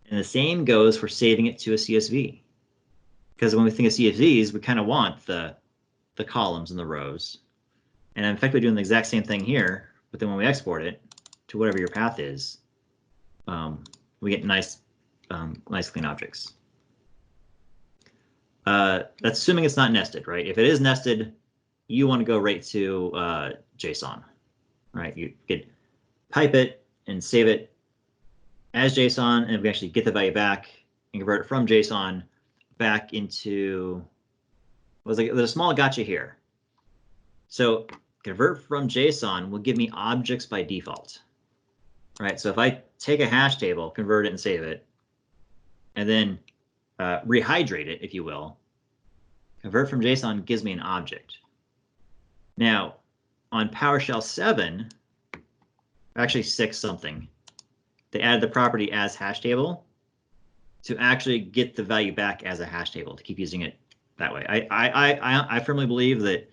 And the same goes for saving it to a CSV. Because when we think of CSVs, we kind of want the columns and the rows. And I'm effectively doing the exact same thing here, but then when we export it to whatever your path is, we get nice clean objects. That's assuming it's not nested, right? If it is nested, you want to go right to JSON, right? You could pipe it and save it as JSON, and we actually get the value back and convert it from JSON back into, there's a small gotcha here. So convert from JSON will give me objects by default, right? So if I take a hash table, convert it and save it, and then rehydrate it, if you will, convert from JSON gives me an object. Now, on PowerShell 7, actually 6 something, they added the property as hash table to actually get the value back as a hash table, to keep using it that way. I firmly believe that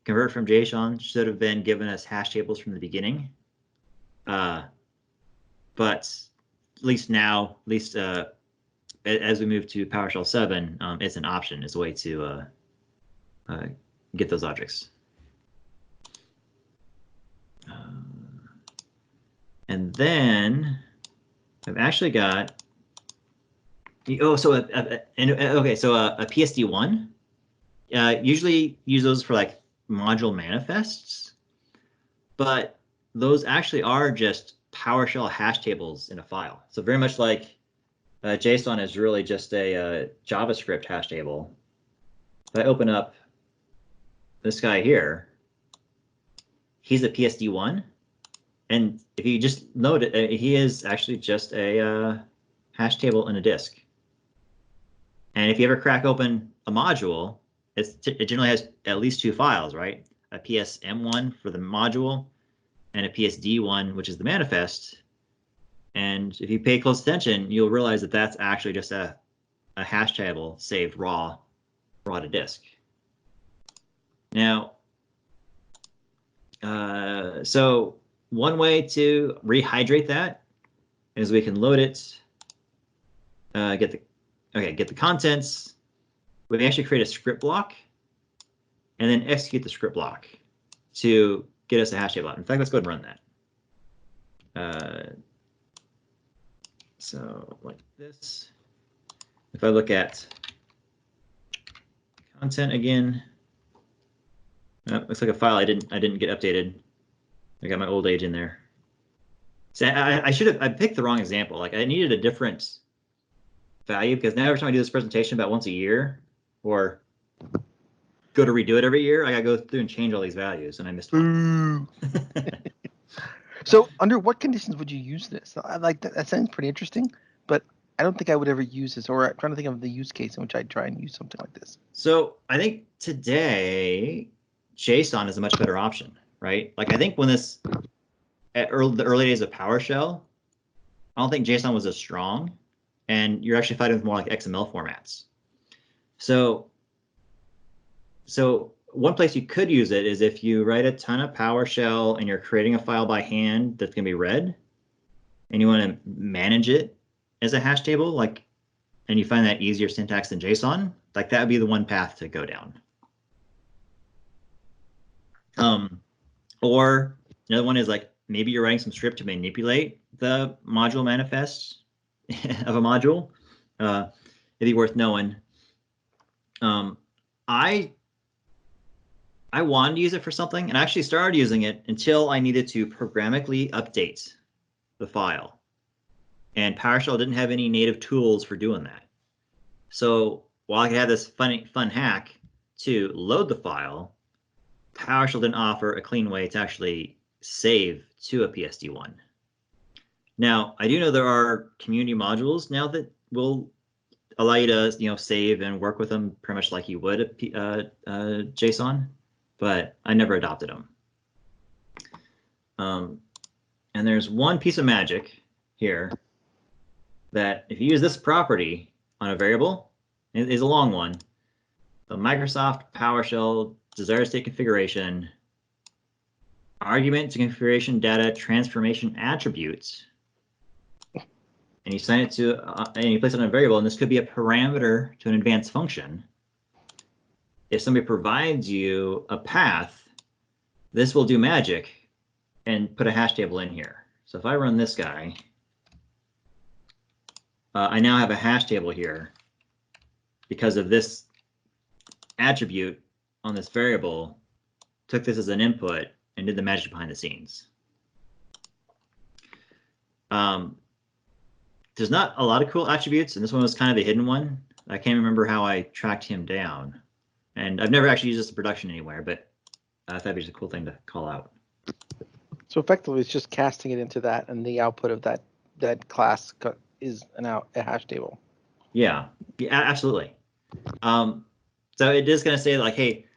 convert from JSON should have been given us hash tables from the beginning. But at least now, at least as we move to PowerShell 7, it's an option, it's a way to get those objects. And then I've actually got, so a PSD1. Usually use those for like module manifests, but those actually are just PowerShell hash tables in a file. So very much like JSON is really just a JavaScript hash table. If I open up this guy here, he's a PSD1. And if you just note it, he is actually just a hash table in a disk. And if you ever crack open a module, it generally has at least 2 files, right? A PSM1 for the module and a PSD1, which is the manifest. And if you pay close attention, you'll realize that that's actually just a hash table saved raw to disk. Now, so one way to rehydrate that is we can load it, get the contents. We can actually create a script block and then execute the script block to get us a hash table out. In fact, let's go ahead and run that. So like this, if I look at content again, looks like a file I didn't get updated. I got my old age in there. So I picked the wrong example. Like I needed a different value because now every time I do this presentation about once a year or go to redo it every year, I gotta go through and change all these values, and I missed one. So under what conditions would you use this? I like that. That sounds pretty interesting, but I don't think I would ever use this, or I'm trying to think of the use case in which I'd try and use something like this. So I think today JSON is a much better option, right? Like I think when this, the early days of PowerShell, I don't think JSON was as strong, and you're actually fighting with more like XML formats. So one place you could use it is if you write a ton of PowerShell and you're creating a file by hand that's going to be read, and you want to manage it as a hash table, like, and you find that easier syntax than JSON, like that would be the one path to go down. Or another one is like maybe you're writing some script to manipulate the module manifest of a module. It'd be worth knowing. I wanted to use it for something, and I actually started using it until I needed to programmatically update the file. And PowerShell didn't have any native tools for doing that. So while I could have this fun hack to load the file, PowerShell didn't offer a clean way to actually save to a PSD1. Now, I do know there are community modules now that will allow you to save and work with them pretty much like you would a JSON, but I never adopted them. And there's one piece of magic here that if you use this property on a variable, it is a long one, the Microsoft PowerShell desired state configuration, argument to configuration data transformation attributes, and you assign it to, and you place it on a variable, and this could be a parameter to an advanced function. If somebody provides you a path, this will do magic and put a hash table in here. So if I run this guy, I now have a hash table here because of this attribute on this variable, took this as an input and did the magic behind the scenes. There's not a lot of cool attributes, and this one was kind of a hidden one. I can't remember how I tracked him down. And I've never actually used this in production anywhere, but I thought it was a cool thing to call out. So effectively, it's just casting it into that, and the output of that class is a hash table. Yeah, absolutely. So it is going to say like, hey,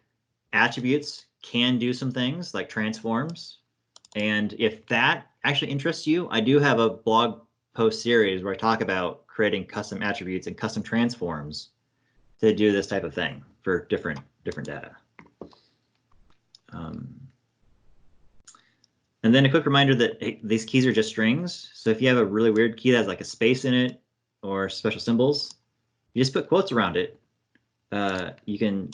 attributes can do some things like transforms. And if that actually interests you, I do have a blog post series where I talk about creating custom attributes and custom transforms to do this type of thing for different data. And then a quick reminder that hey, these keys are just strings. So if you have a really weird key that has like a space in it or special symbols, you just put quotes around it. You can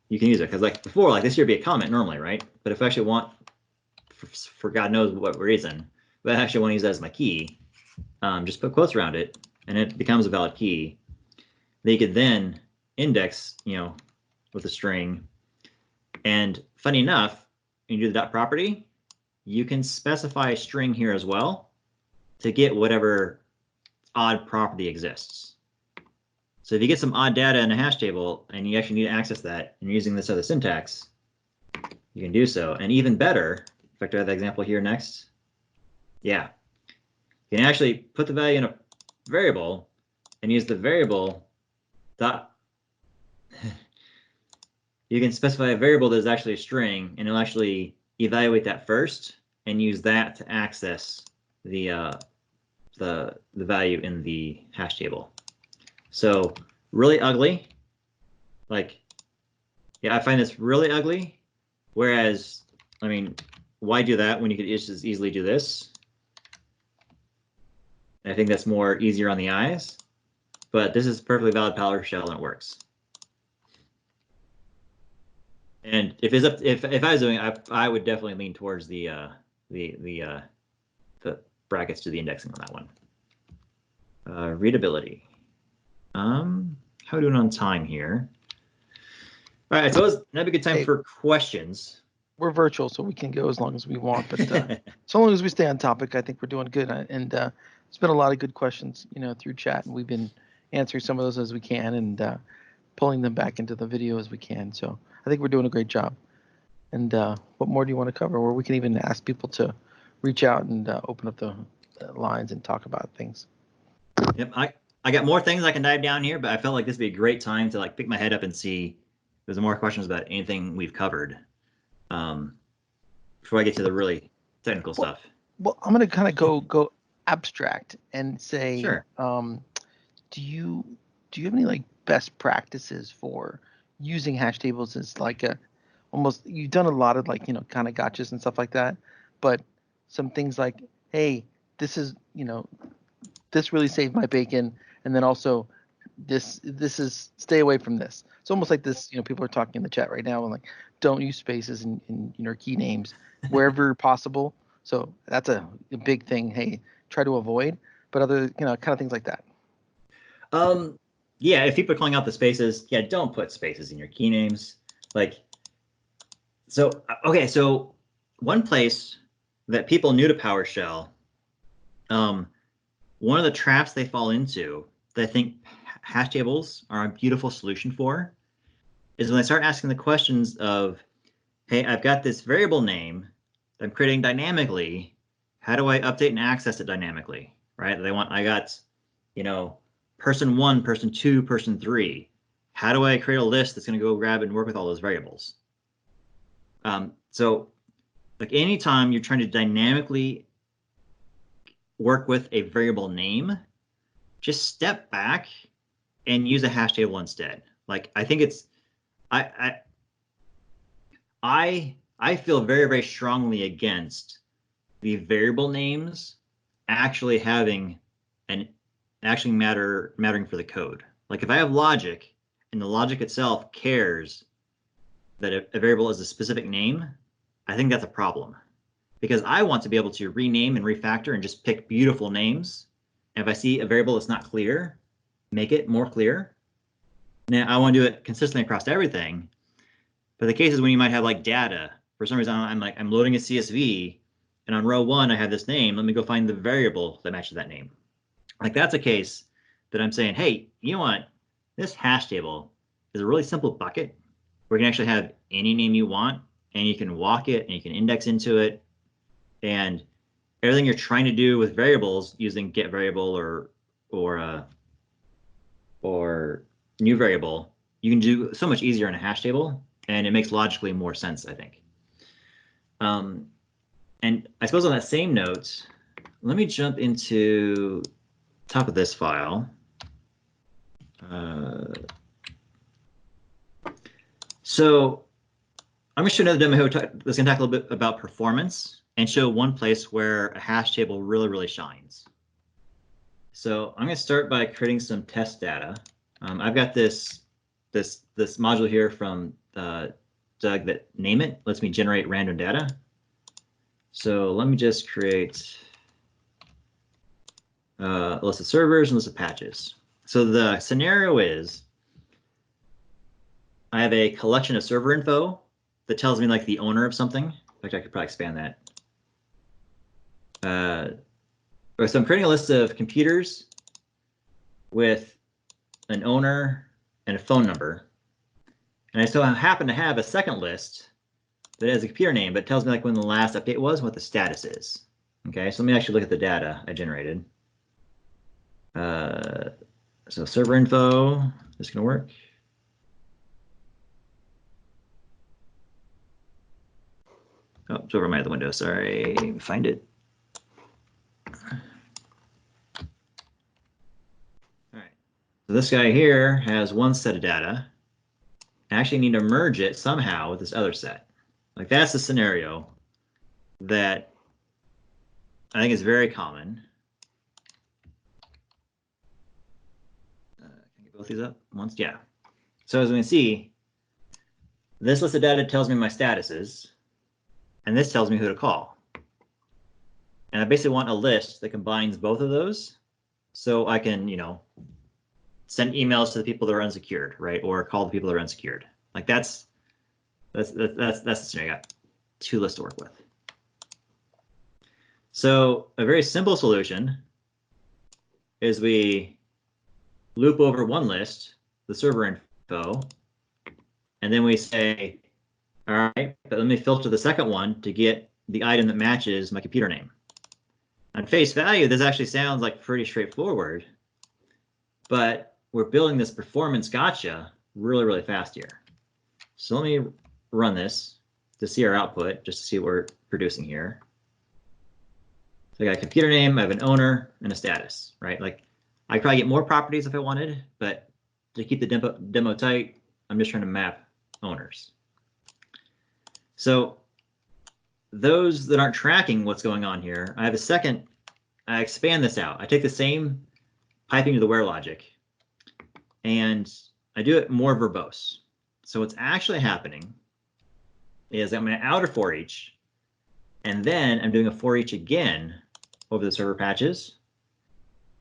use it because like before, like this here would be a comment normally, right? But if I actually want, for God knows what reason, but I actually want to use that as my key, just put quotes around it, and it becomes a valid key. They could then index, with a string. And funny enough, when you do the dot property, you can specify a string here as well to get whatever odd property exists. So if you get some odd data in a hash table and you actually need to access that and you're using this other syntax, you can do so. And even better, in fact, I have the example here next. Yeah, you can actually put the value in a variable and use the variable dot. You can specify a variable that is actually a string, and it'll actually evaluate that first and use that to access the value in the hash table. So really ugly. Like, yeah, I find this really ugly. Whereas, I mean, why do that when you could just as easily do this? I think that's more easier on the eyes, but this is perfectly valid PowerShell and it works. And if I was doing it, I would definitely lean towards the brackets to the indexing on that one. Readability. How are we doing on time here? All right, I suppose that'd be a good time for questions. We're virtual, so we can go as long as we want, but so long as we stay on topic, I think we're doing good. And there's been a lot of good questions, through chat, and we've been answering some of those as we can and pulling them back into the video as we can. So I think we're doing a great job. And what more do you want to cover? Or we can even ask people to reach out and open up the lines and talk about things. Yep, I got more things I can dive down here, but I felt like this would be a great time to like pick my head up and see if there's more questions about anything we've covered before I get to the really technical stuff. Well, I'm going to kind of go abstract and say, sure. Do you have any like best practices for using hash tables as like almost, you've done a lot of like, kind of gotchas and stuff like that, but some things like, hey, this is, this really saved my bacon. And then also this is, stay away from this. It's almost like this, people are talking in the chat right now and like, don't use spaces in your key names wherever possible. So that's a big thing. Hey, try to avoid, but other, kind of things like that. Yeah, if people are calling out the spaces, yeah, don't put spaces in your key names. Like, so, okay, so one place that people new to PowerShell, one of the traps they fall into that I think hash tables are a beautiful solution for is when they start asking the questions of, hey, I've got this variable name that I'm creating dynamically. How do I update and access it dynamically, right? I got, person 1, person 2, person 3. How do I create a list that's going to go grab and work with all those variables? So like anytime you're trying to dynamically work with a variable name, just step back and use a hash table instead. Like I think it's, I feel very, very strongly against the variable names actually having mattering for the code. Like if I have logic and the logic itself cares that a variable is a specific name, I think that's a problem because I want to be able to rename and refactor and just pick beautiful names If I see a variable that's not clear, make it more clear. Now I want to do it consistently across everything. But the cases when you might have like data, for some reason I'm loading a CSV, and on row 1 I have this name. Let me go find the variable that matches that name. Like that's a case that I'm saying, hey, you know what? This hash table is a really simple bucket where you can actually have any name you want, and you can walk it, and you can index into it, and everything you're trying to do with variables using get variable or new variable, you can do so much easier in a hash table, and it makes logically more sense, I think. And I suppose on that same note, let me jump into top of this file. So I'm going to show another demo that's going to talk a little bit about performance and show one place where a hash table really, really shines. So I'm going to start by creating some test data. I've got this module here from Doug that name it lets me generate random data. So let me just create a list of servers and a list of patches. So the scenario is I have a collection of server info that tells me like the owner of something. In fact, I could probably expand that. So I'm creating a list of computers with an owner and a phone number. And I still happen to have a second list that has a computer name, but tells me like when the last update was and what the status is. Okay, so let me actually look at the data I generated. So server info, is this gonna work? Oh, it's over my other window, sorry, let me find it. All right, so this guy here has one set of data. I actually need to merge it somehow with this other set. Like that's the scenario that I think is very common. Can I get both these up once? Yeah. So as we can see, this list of data tells me my statuses, and this tells me who to call. And I basically want a list that combines both of those, so I can, you know, send emails to the people that are unsecured, right, or call the people that are unsecured. Like that's the scenario. I got two lists to work with. So a very simple solution is we loop over one list, the server info, and then we say, all right, but let me filter the second one to get the item that matches my computer name. On face value, this actually sounds like pretty straightforward, but we're building this performance gotcha really, really fast here. So let me run this to see our output, just to see what we're producing here. So I got a computer name, I have an owner, and a status, right? Like I could probably get more properties if I wanted, but to keep the demo tight, I'm just trying to map owners. So those that aren't tracking what's going on here, I have a second, I expand this out. I take the same piping to the where logic, and I do it more verbose. So what's actually happening is I'm going to outer for each, and then I'm doing a for each again over the server patches,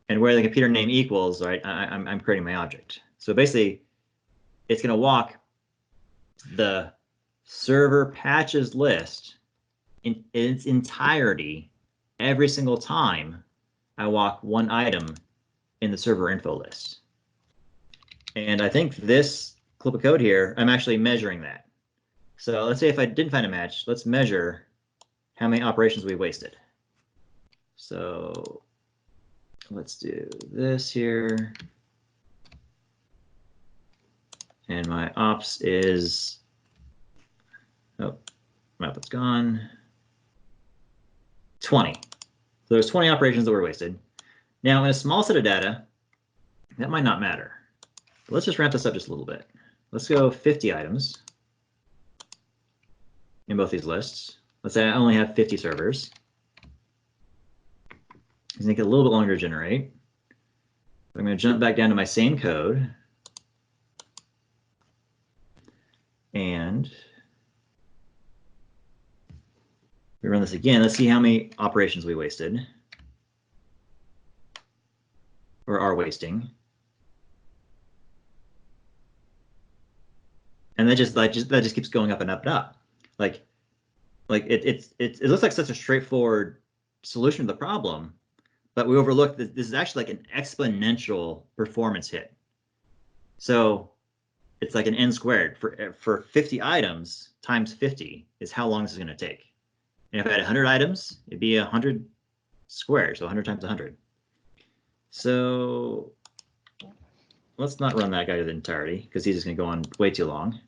and where the computer name equals, right, I'm creating my object. So basically, it's going to walk the server patches list in its entirety every single time I walk one item in the server info list. And I think this clip of code here, I'm actually measuring that. So let's say if I didn't find a match, let's measure how many operations we wasted. So let's do this here. And my ops is, oh, my output's gone. 20. So there's 20 operations that were wasted. Now in a small set of data, that might not matter. But let's just ramp this up just a little bit. Let's go 50 items in both these lists. Let's say I only have 50 servers. It's going to take a little bit longer to generate. I'm going to jump back down to my same code. And we run this again. Let's see how many operations we wasted. or are wasting. And that just keeps going up and up and up. Like it looks like such a straightforward solution to the problem, but we overlook that this is actually like an exponential performance hit. So it's like an n squared for 50 items times 50 is how long this is going to take. And if I had 100 items, it'd be 100 squared, so 100 times 100. So let's not run that guy to the entirety because he's just going to go on way too long.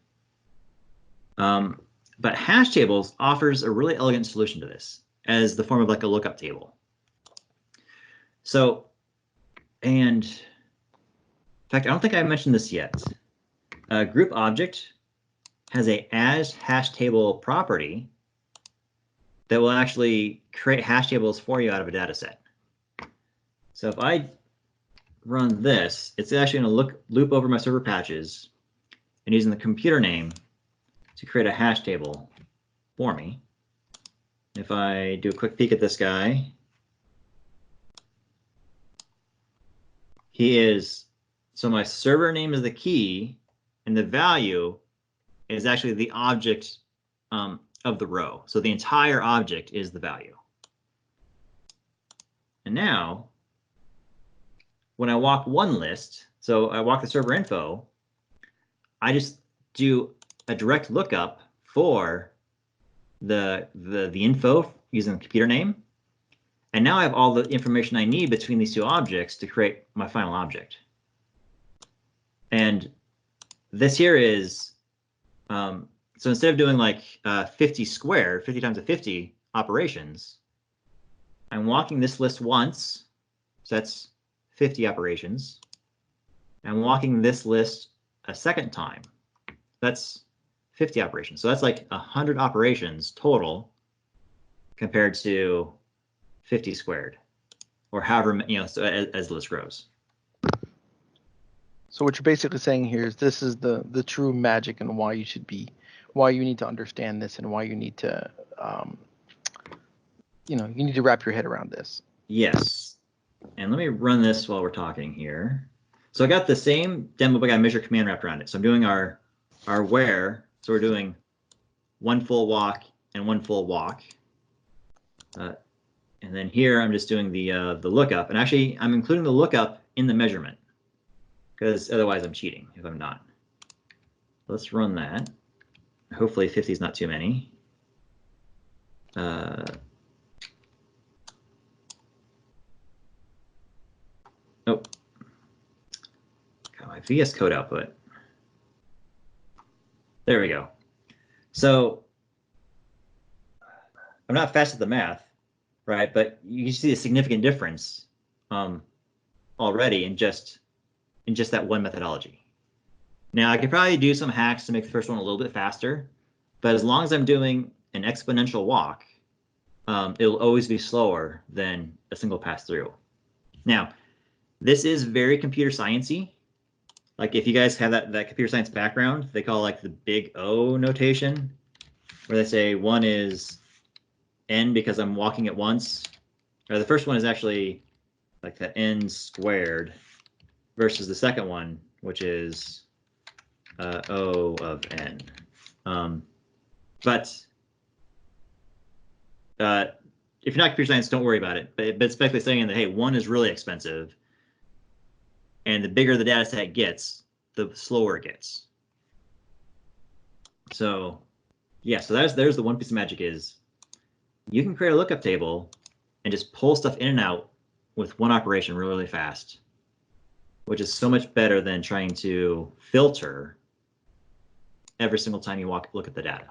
But Hashtables offers a really elegant solution to this as the form of like a lookup table. So, and in fact, I don't think I mentioned this yet. A group object has a as hash table property that will actually create hash tables for you out of a data set. So if I run this, it's actually going to loop over my server patches and using the computer name to create a hash table for me. If I do a quick peek at this guy, so my server name is the key and the value is actually the object of the row. So the entire object is the value. And now when I walk one list, so I walk the server info, I just do a direct lookup for the info using the computer name. And now I have all the information I need between these two objects to create my final object. And this here is, so instead of doing like 50 squared, 50 times a 50 operations, I'm walking this list once, so that's 50 operations. I'm walking this list a second time. That's 50 operations. So that's like 100 operations total compared to 50 squared, or however, so as the list grows. So what you're basically saying here is this is the true magic and why you need to understand this and why you need to, you need to wrap your head around this. Yes. And let me run this while we're talking here. So I got the same demo, but I got a measure command wrapped around it. So I'm doing our where. So we're doing one full walk and one full walk. And then here I'm just doing the lookup. And actually, I'm including the lookup in the measurement because otherwise I'm cheating if I'm not. Let's run that. Hopefully 50 is not too many. Oh, got my VS Code output. There we go. So I'm not fast at the math, right? But you can see a significant difference already in just that one methodology. Now I could probably do some hacks to make the first one a little bit faster, but as long as I'm doing an exponential walk, it'll always be slower than a single pass through. Now, this is very computer science-y. Like if you guys have that computer science background, they call like the big O notation, where they say one is n because I'm walking it once. Or the first one is actually like the n squared versus the second one, which is O of n. But if you're not computer science, don't worry about it. But it's basically saying that, hey, one is really expensive. And the bigger the data set gets, the slower it gets. So yeah, so there's the one piece of magic is you can create a lookup table and just pull stuff in and out with one operation really, really fast, which is so much better than trying to filter every single time you look at the data.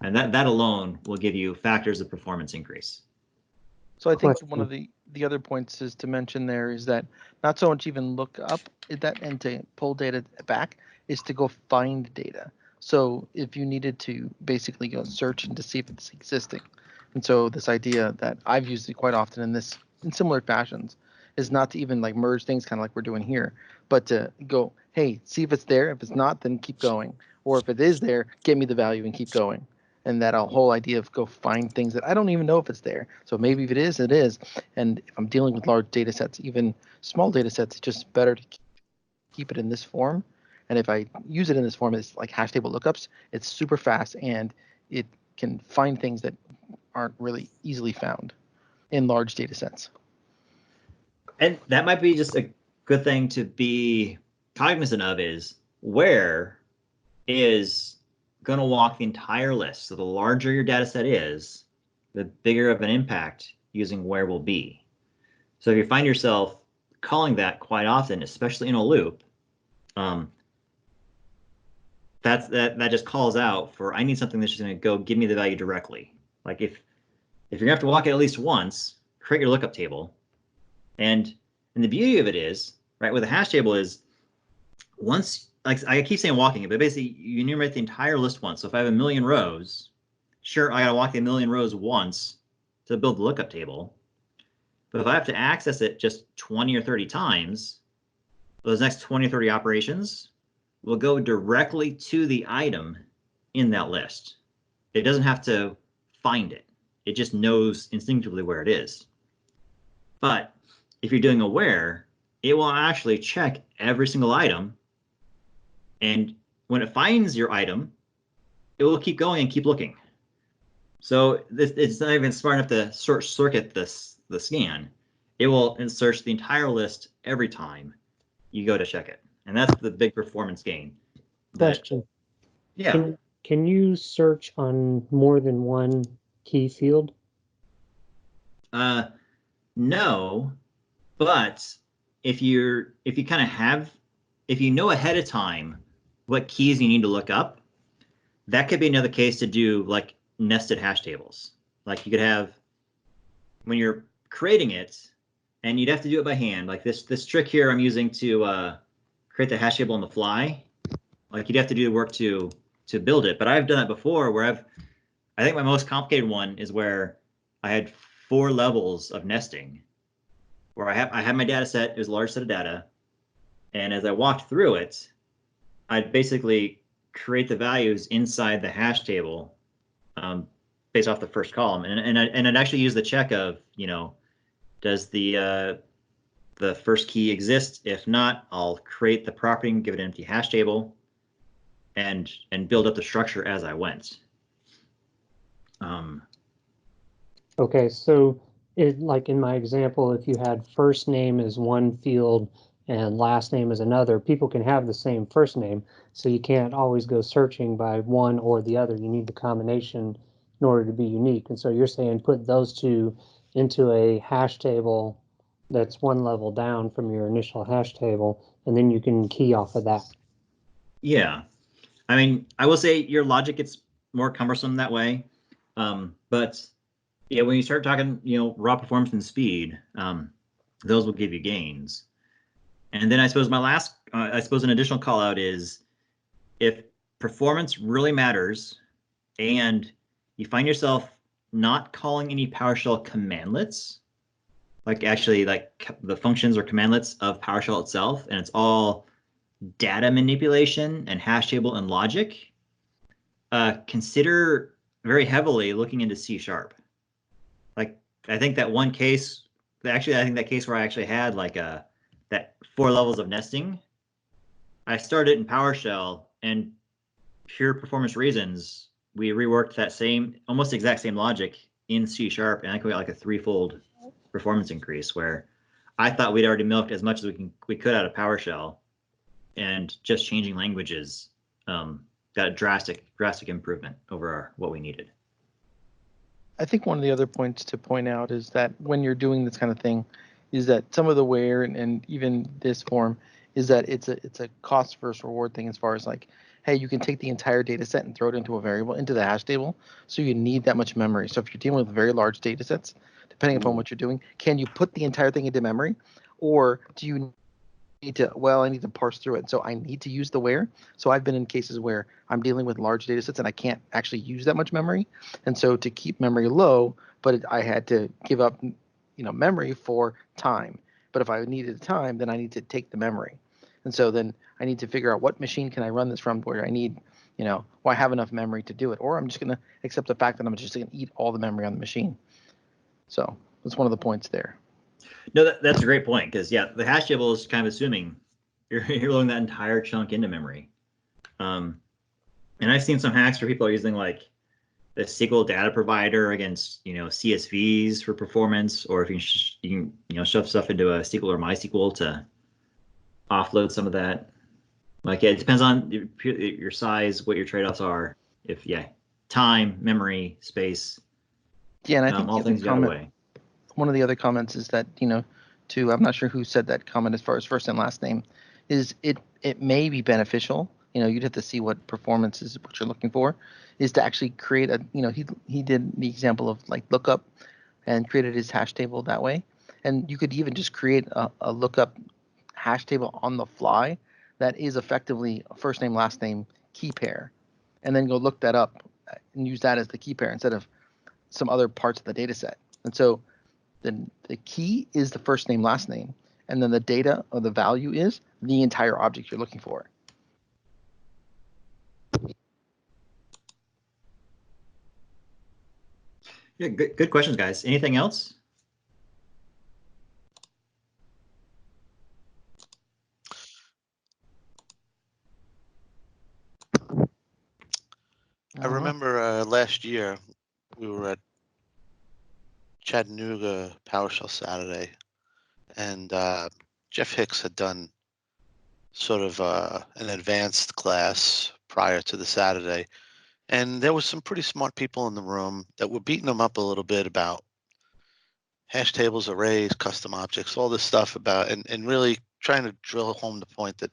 And that alone will give you factors of performance increase. So I think one of the other points is to mention there is that not so much even look up that and to pull data back is to go find data. So if you needed to basically go search and to see if it's existing. And so this idea that I've used it quite often in similar fashions is not to even like merge things kind of like we're doing here, but to go, hey, see if it's there. If it's not, then keep going. Or if it is there, get me the value and keep going. And that whole idea of go find things that I don't even know if it's there. So maybe if it is, it is. And if I'm dealing with large data sets, even small data sets, it's just better to keep it in this form. And if I use it in this form, it's like hash table lookups. It's super fast and it can find things that aren't really easily found in large data sets. And that might be just a good thing to be cognizant of, is where is going to walk the entire list. So the larger your data set is, the bigger of an impact using where will be. So if you find yourself calling that quite often, especially in a loop, that just calls out for, I need something that's just going to go give me the value directly. Like if you're going to have to walk it at least once, create your lookup table. And the beauty of it is, right, with a hash table is, once, like I keep saying walking it, but basically you enumerate the entire list once. So if I have 1 million rows, sure, I got to walk the 1 million rows once to build the lookup table. But if I have to access it just 20 or 30 times, those next 20 or 30 operations will go directly to the item in that list. It doesn't have to find it. It just knows instinctively where it is. But if you're doing a where, it will actually check every single item. And when it finds your item, it will keep going and keep looking. So it's not even smart enough to circuit the scan. It will search the entire list every time you go to check it. And that's the big performance gain. Question. Yeah. Can you search on more than one key field? No, but if you know ahead of time what keys you need to look up, that could be another case to do like nested hash tables. Like you could have, when you're creating it, and you'd have to do it by hand. Like this trick here I'm using to create the hash table on the fly. Like you'd have to do the work to build it. But I've done it before where I think my most complicated one is where I had 4 levels of nesting, where I had my data set. It was a large set of data. And as I walked through it, I'd basically create the values inside the hash table based off the first column. And I'd actually use the check of, does the first key exist? If not, I'll create the property and give it an empty hash table and build up the structure as I went. Okay, so like in my example, if you had first name as one field and last name as another, people can have the same first name, so you can't always go searching by one or the other. You need the combination in order to be unique. And so you're saying put those two into a hash table that's one level down from your initial hash table, and then you can key off of that. Yeah. I mean, I will say your logic gets more cumbersome that way. But yeah, when you start talking, raw performance and speed, those will give you gains. And then I suppose an additional call out is if performance really matters and you find yourself not calling any PowerShell commandlets, like actually like the functions or commandlets of PowerShell itself, and it's all data manipulation and hash table and logic, consider very heavily looking into C-Sharp. Like I think that case where I actually had like that 4 levels of nesting, I started in PowerShell, and pure performance reasons, we reworked that almost exact same logic in C-Sharp, and I think we got like a 3-fold performance increase, where I thought we'd already milked as much as we could out of PowerShell, and just changing languages got a drastic improvement over what we needed. I think one of the other points to point out is that when you're doing this kind of thing, is that some of the where and even this form is that it's a cost versus reward thing, as far as like, hey, you can take the entire data set and throw it into a variable, into the hash table, so you need that much memory. So if you're dealing with very large data sets, depending upon what you're doing, can you put the entire thing into memory, or do you need to, I need to parse through it, so I need to use the where. So I've been in cases where I'm dealing with large data sets and I can't actually use that much memory, and so to keep memory low, but I had to give up memory for time. But if I needed time, then I need to take the memory, and so then I need to figure out what machine can I run this from, where I need Well, I have enough memory to do it, or I'm just going to accept the fact that I'm just going to eat all the memory on the machine. So that's one of the points there. No, that's a great point, because yeah, the hash table is kind of assuming you're loading that entire chunk into memory. And I've seen some hacks where people are using like the SQL data provider against CSVs for performance, or if you can shove stuff into a SQL or MySQL to offload some of that. Like, yeah, it depends on your size, what your trade-offs are. If time, memory, space. Yeah, and I think all things got away. One of the other comments is that I'm not sure who said that comment as far as first and last name, is it may be beneficial. You'd have to see what performance is what you're looking for, is to actually create a he did the example of like lookup and created his hash table that way, and you could even just create a lookup hash table on the fly that is effectively a first name last name key pair, and then go look that up and use that as the key pair instead of some other parts of the data set. And so then the key is the first name last name, and then the data or the value is the entire object you're looking for. Yeah, good questions, guys. Anything else? I remember last year we were at Chattanooga PowerShell Saturday, and Jeff Hicks had done sort of an advanced class prior to the Saturday, and there was some pretty smart people in the room that were beating him up a little bit about hash tables, arrays, custom objects, all this stuff about, and really trying to drill home the point that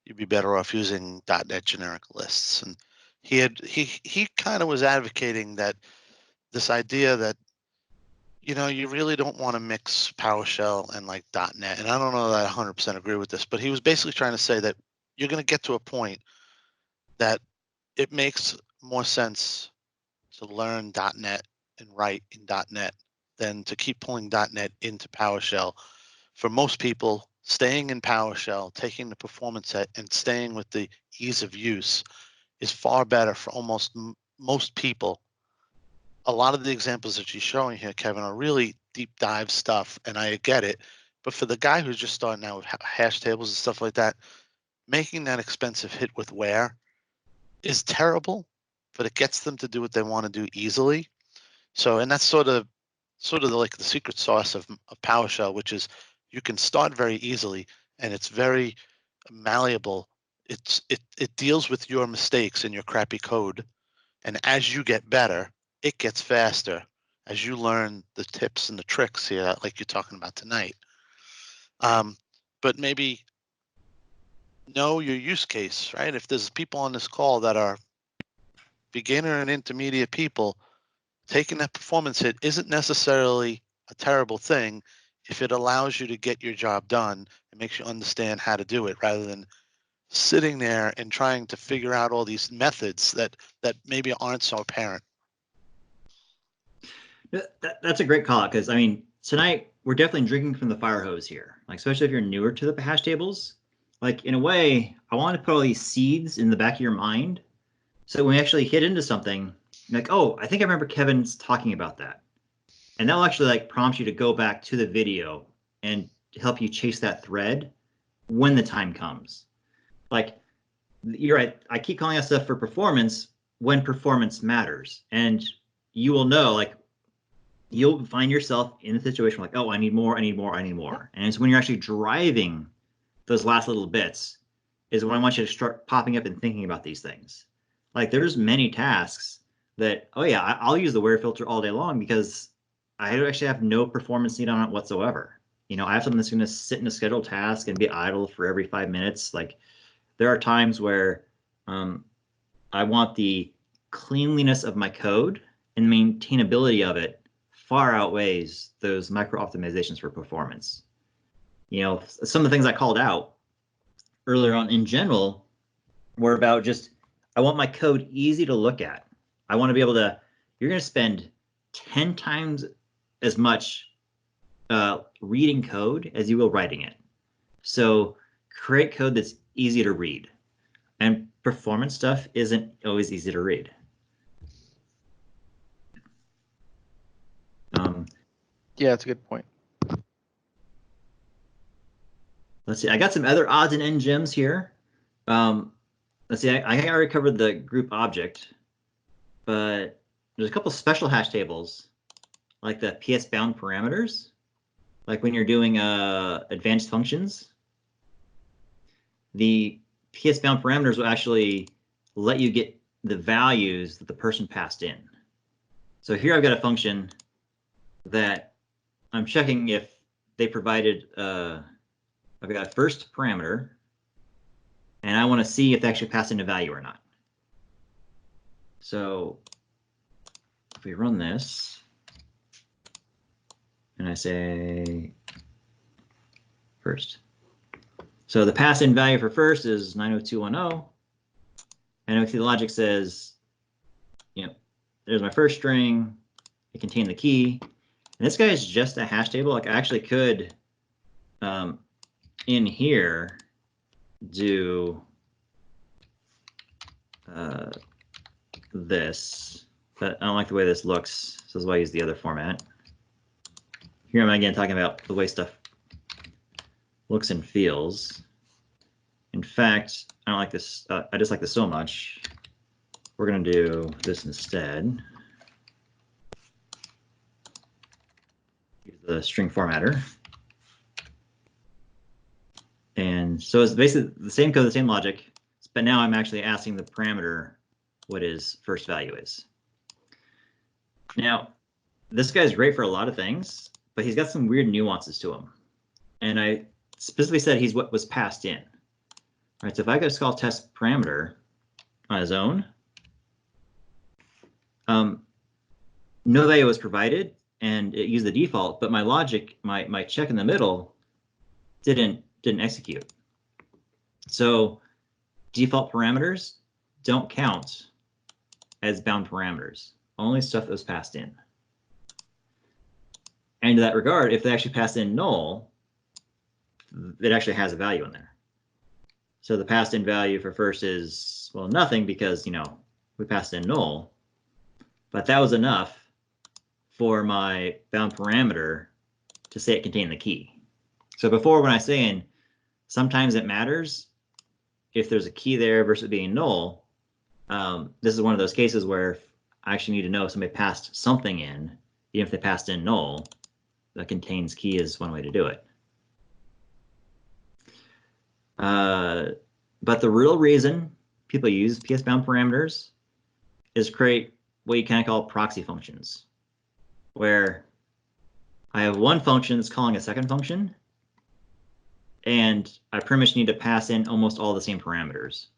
you'd be better off using .NET generic lists. And he kind of was advocating that this idea that you really don't want to mix PowerShell and like .NET. And I don't know that I 100% agree with this, but he was basically trying to say that you're going to get to a point that it makes more sense to learn .NET and write in .NET than to keep pulling .NET into PowerShell. For most people, staying in PowerShell, taking the performance set and staying with the ease of use is far better for almost most people. A lot of the examples that you're showing here, Kevin, are really deep dive stuff, and I get it. But for the guy who's just starting out with hash tables and stuff like that, making that expensive hit with where is terrible, but it gets them to do what they want to do easily. So, and that's sort of like the secret sauce of PowerShell, which is you can start very easily, and it's very malleable. It deals with your mistakes and your crappy code, and as you get better, it gets faster as you learn the tips and the tricks here, like you're talking about tonight. But maybe know your use case, right? If there's people on this call that are beginner and intermediate people, taking that performance hit isn't necessarily a terrible thing if it allows you to get your job done and makes you understand how to do it, rather than sitting there and trying to figure out all these methods that maybe aren't so apparent. That's a great call out, because I mean, tonight we're definitely drinking from the fire hose here. Like, especially if you're newer to the hash tables. Like, in a way, I want to put all these seeds in the back of your mind, so when we actually hit into something, you're like, oh, I think I remember Kevin's talking about that, and that'll actually like prompt you to go back to the video and help you chase that thread when the time comes. Like, you're right. I keep calling out stuff for performance when performance matters, and you will know, like, you'll find yourself in a situation like, oh, I need more, I need more, I need more. And it's when you're actually driving those last little bits is when I want you to start popping up and thinking about these things. Like, there's many tasks that, oh yeah, I'll use the where filter all day long because I actually have no performance need on it whatsoever. I have something that's going to sit in a scheduled task and be idle for every 5 minutes. Like, there are times where I want the cleanliness of my code and maintainability of it far outweighs those micro optimizations for performance. Some of the things I called out earlier on in general were about just, I want my code easy to look at. I want to be able to, you're going to spend 10 times as much reading code as you will writing it. So create code that's easy to read. And performance stuff isn't always easy to read. Yeah, that's a good point. Let's see. I got some other odds and end gems here. Let's see. I already covered the group object, but there's a couple special hash tables, like the PS bound parameters, like when you're doing advanced functions. The PS bound parameters will actually let you get the values that the person passed in. So here I've got a function that I'm checking if they provided, I've got a first parameter, and I want to see if they actually passed in a value or not. So if we run this, and I say first. So the pass-in value for first is 90210, and I see the logic says, there's my first string, it contained the key, and this guy is just a hash table. Like I actually could, in here, do this, but I don't like the way this looks, so this is why I use the other format. Here I'm again talking about the way stuff looks and feels. In fact, I don't like this. I dislike this so much. We're going to do this instead. Use the string formatter. And so it's basically the same code, the same logic, but now I'm actually asking the parameter what his first value is. Now, this guy's great for a lot of things, but he's got some weird nuances to him. And I specifically said he's what was passed in. All right, so if I just call test parameter on his own, no value was provided, and it used the default, but my logic, my check in the middle, didn't execute. So default parameters don't count as bound parameters, only stuff that was passed in. And in that regard, if they actually pass in null, it actually has a value in there. So the passed in value for first is, well, nothing because, we passed in null, but that was enough for my bound parameter to say it contained the key. So before, when I was saying sometimes it matters if there's a key there versus being null, this is one of those cases where I actually need to know if somebody passed something in, even if they passed in null, that contains key is one way to do it. But the real reason people use PS bound parameters is create what you kind of call proxy functions, where I have one function that's calling a second function, and I pretty much need to pass in almost all the same parameters.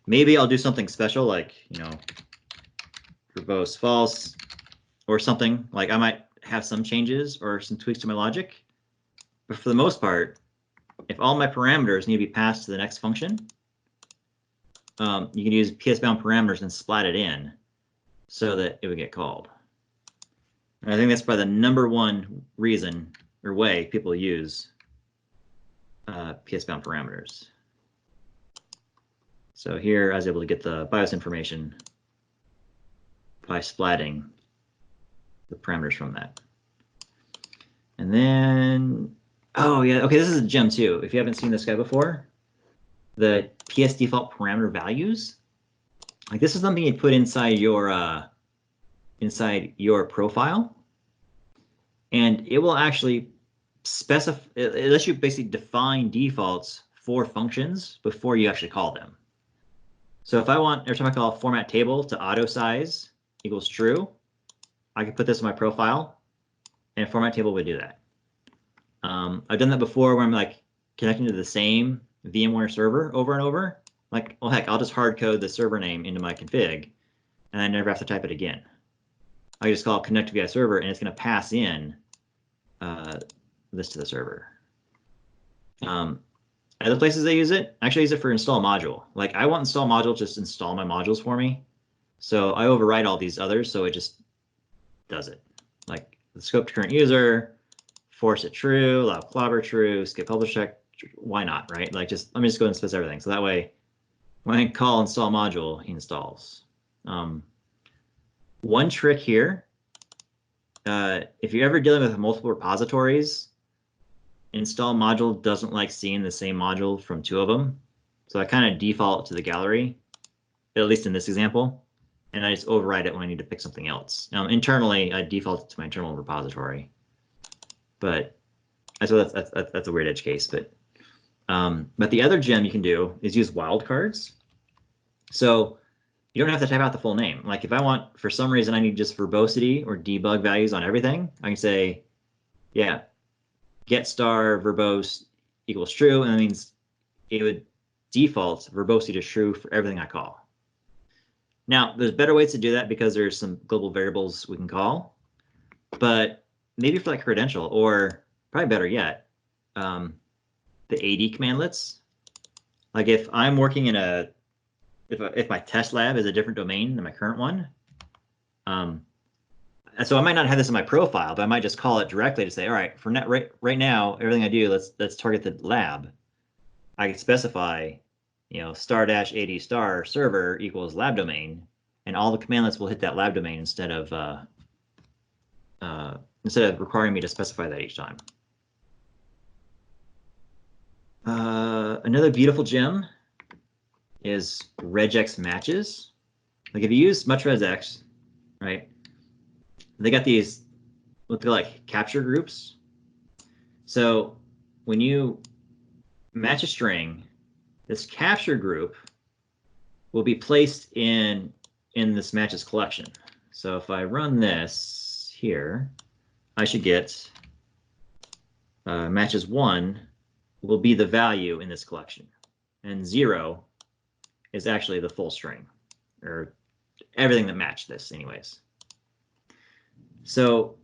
Maybe I'll do something special like, verbose false or something. Like I might have some changes or some tweaks to my logic. But for the most part, if all my parameters need to be passed to the next function, you can use PS bound parameters and splat it in so that it would get called. And I think that's probably the #1 reason or way people use PS bound parameters. So here I was able to get the BIOS information by splatting the parameters from that. And then, oh yeah, okay, this is a gem too. If you haven't seen this guy before, the PS default parameter values, like this is something you put inside your profile, and it will actually specify, it lets you basically define defaults for functions before you actually call them. So if I want, every time I call a format table to auto size equals true, I could put this in my profile, and a format table would do that. I've done that before where I'm like connecting to the same VMware server over and over. Like, well, heck, I'll just hard code the server name into my config, and I never have to type it again. I just call connect via server, and it's going to pass in this to the server. Other places I use it, actually I use it for install module. Like I want install module just install my modules for me. So I override all these others, so it just does it. Like the scope to current user, force it true, allow clobber true, skip publish check, why not, right? Like just let me just go and specify everything. So that way when I call install module, he installs. One trick here, if you're ever dealing with multiple repositories, install module doesn't like seeing the same module from 2 of them. So I kind of default to the gallery, at least in this example, and I just override it when I need to pick something else. Now, internally, I default to my internal repository, but so that's a weird edge case. But the other gem you can do is use wildcards. So you don't have to type out the full name. Like if I want, for some reason, I need just verbosity or debug values on everything, I can say, yeah, get star verbose equals true, and that means it would default verbosity to true for everything I call. Now, there's better ways to do that because there's some global variables we can call, but maybe for like credential, or probably better yet, the AD commandlets. Like if I'm working in if my test lab is a different domain than my current one, so I might not have this in my profile, but I might just call it directly to say, all right, for right now, everything I do, let's target the lab. I can specify, *-AD star server equals lab domain, and all the commandlets will hit that lab domain instead of requiring me to specify that each time. Another beautiful gem is Regex Matches. Like if you use much Regex, right? They got these what they're like capture groups. So when you match a string, this capture group will be placed in this matches collection. So if I run this here, I should get matches 1 will be the value in this collection, and 0 is actually the full string, or everything that matched this anyways. So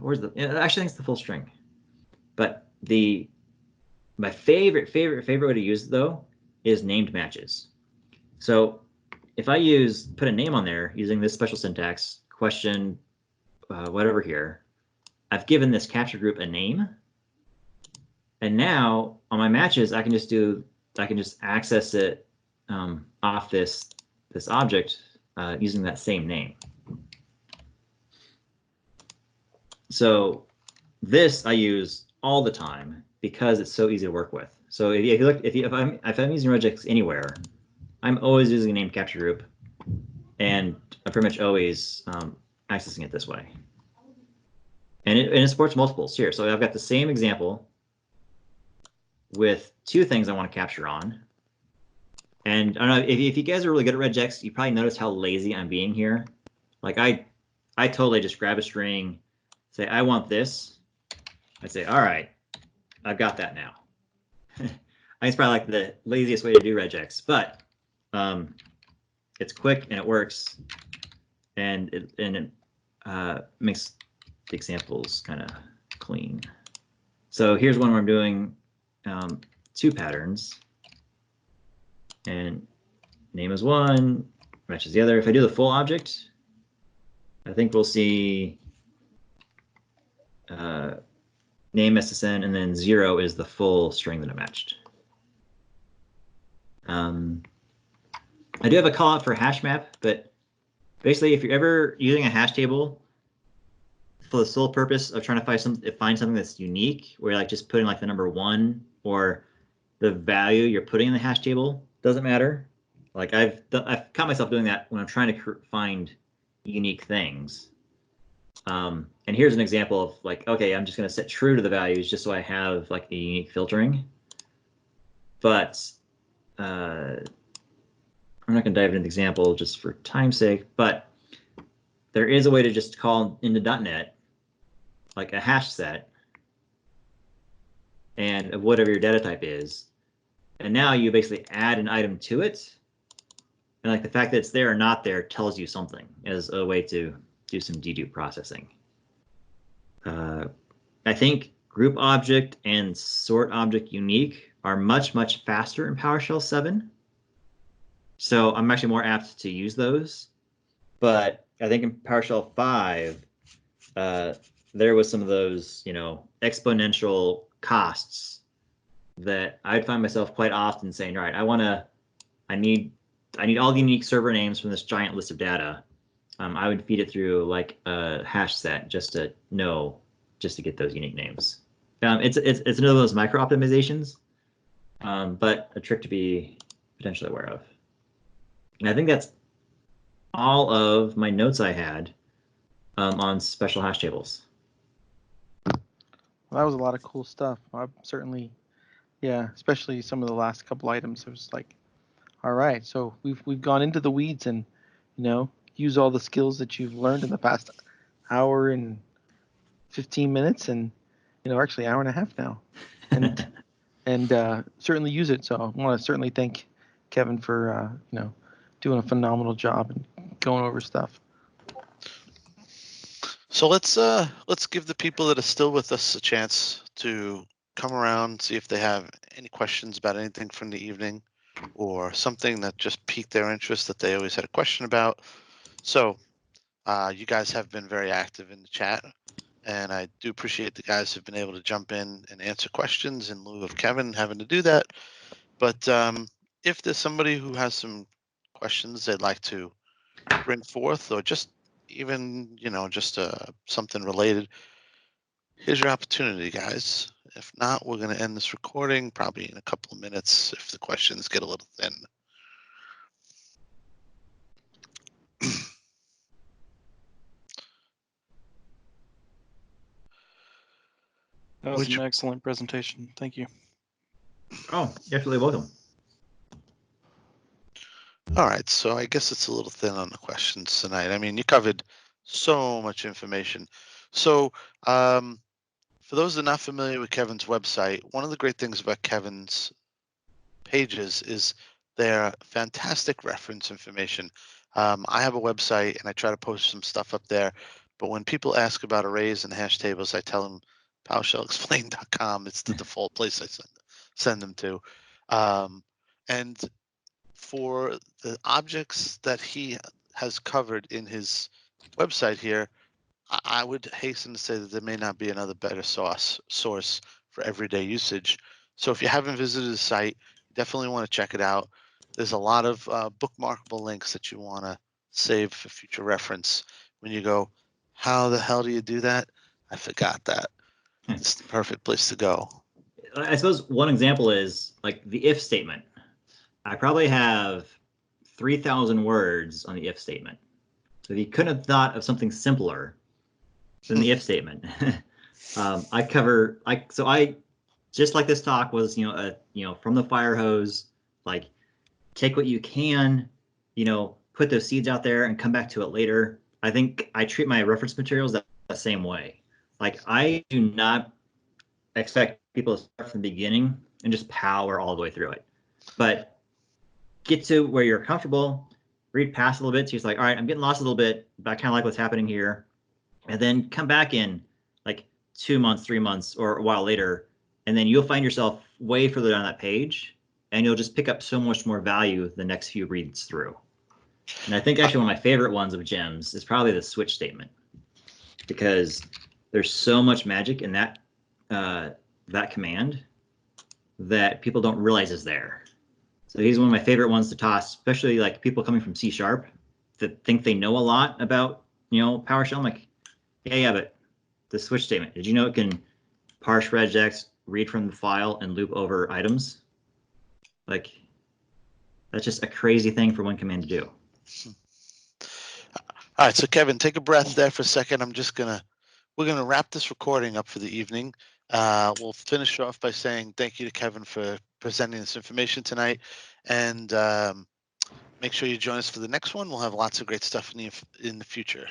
where's the, actually I think it's the full string, but my favorite way to use it though is named matches. So if I put a name on there using this special syntax, question, whatever here, I've given this capture group a name, and now on my matches I can just access it off this object using that same name. So this I use all the time because it's so easy to work with. So if I'm using Regex anywhere, I'm always using a named capture group, and I'm pretty much always accessing it this way. And it supports multiples here. So I've got the same example with 2 things I want to capture on. And I don't know, if you guys are really good at Regex, you probably notice how lazy I'm being here. Like I totally just grab a string, say I want this. I'd say, all right, I've got that now. I think it's probably like the laziest way to do Regex, but it's quick and it works, and it makes the examples kind of clean. So here's one where I'm doing 2 patterns, and name is 1, matches the other. If I do the full object, I think we'll see name SSN, and then 0 is the full string that it matched. I do have a call out for hash map, but basically if you're ever using a hash table for the sole purpose of trying to find something that's unique, where you're like just putting like the number 1 or the value you're putting in the hash table doesn't matter. Like I've caught myself doing that when I'm trying to find unique things. And here's an example of like, okay, I'm just going to set true to the values just so I have like a unique filtering. But I'm not going to dive into the example just for time's sake, but there is a way to just call into .NET like a hash set and of whatever your data type is. And now you basically add an item to it. And like the fact that it's there or not there tells you something as a way to do some dedupe processing. I think group object and sort object unique are much, much faster in PowerShell 7. So I'm actually more apt to use those. But I think in PowerShell 5, there was some of those, exponential costs that I'd find myself quite often saying, all right, I want to I need all the unique server names from this giant list of data. I would feed it through like a hash set just to get those unique names. It's another of those micro optimizations, but a trick to be potentially aware of. And I think that's all of my notes I had on special hash tables. Well, that was a lot of cool stuff. I certainly, yeah, especially some of the last couple items. It was like, all right, so we've gone into the weeds and, use all the skills that you've learned in the past hour and 15 minutes, and actually hour and a half now, and certainly use it. So I want to certainly thank Kevin for doing a phenomenal job and going over stuff. So let's give the people that are still with us a chance to come around, see if they have any questions about anything from the evening or something that just piqued their interest that they always had a question about. So you guys have been very active in the chat, and I do appreciate the guys who've been able to jump in and answer questions in lieu of Kevin having to do that. But if there's somebody who has some questions they'd like to bring forth, or just even just something related, here's your opportunity, guys. If not, we're going to end this recording probably in a couple of minutes if the questions get a little thin. That was an excellent presentation. Thank you. Oh, you're absolutely welcome. All right, so I guess it's a little thin on the questions tonight. I mean, you covered so much information. So for those that are not familiar with Kevin's website, one of the great things about Kevin's pages is their fantastic reference information. I have a website and I try to post some stuff up there, but when people ask about arrays and hash tables, I tell them PowershellExplained.com. It's the default place I send them to. And for the objects that he has covered in his website here, I would hasten to say that there may not be another better source for everyday usage. So if you haven't visited the site, you definitely want to check it out. There's a lot of bookmarkable links that you want to save for future reference. When you go, how the hell do you do that? I forgot that. It's the perfect place to go. I suppose one example is like the if statement. I probably have 3,000 words on the if statement. So if you couldn't have thought of something simpler than the if statement, I just like this talk was, from the fire hose, like take what you can, put those seeds out there and come back to it later. I think I treat my reference materials the same way. Like I do not expect people to start from the beginning and just power all the way through it, but get to where you're comfortable, read past a little bit. So it's like, all right, I'm getting lost a little bit, but I kind of like what's happening here. And then come back in like 2 months, 3 months, or a while later, and then you'll find yourself way further down that page, and you'll just pick up so much more value the next few reads through. And I think actually one of my favorite ones of gems is probably the switch statement, because there's so much magic in that that command that people don't realize is there. So he's one of my favorite ones to toss, especially like people coming from C# that think they know a lot about, PowerShell. I'm like, yeah, but the switch statement, did you know it can parse regex, read from the file, and loop over items? Like, that's just a crazy thing for one command to do. All right, so Kevin, take a breath there for a second. We're gonna wrap this recording up for the evening. We'll finish off by saying thank you to Kevin for presenting this information tonight, and make sure you join us for the next one. We'll have lots of great stuff in the future.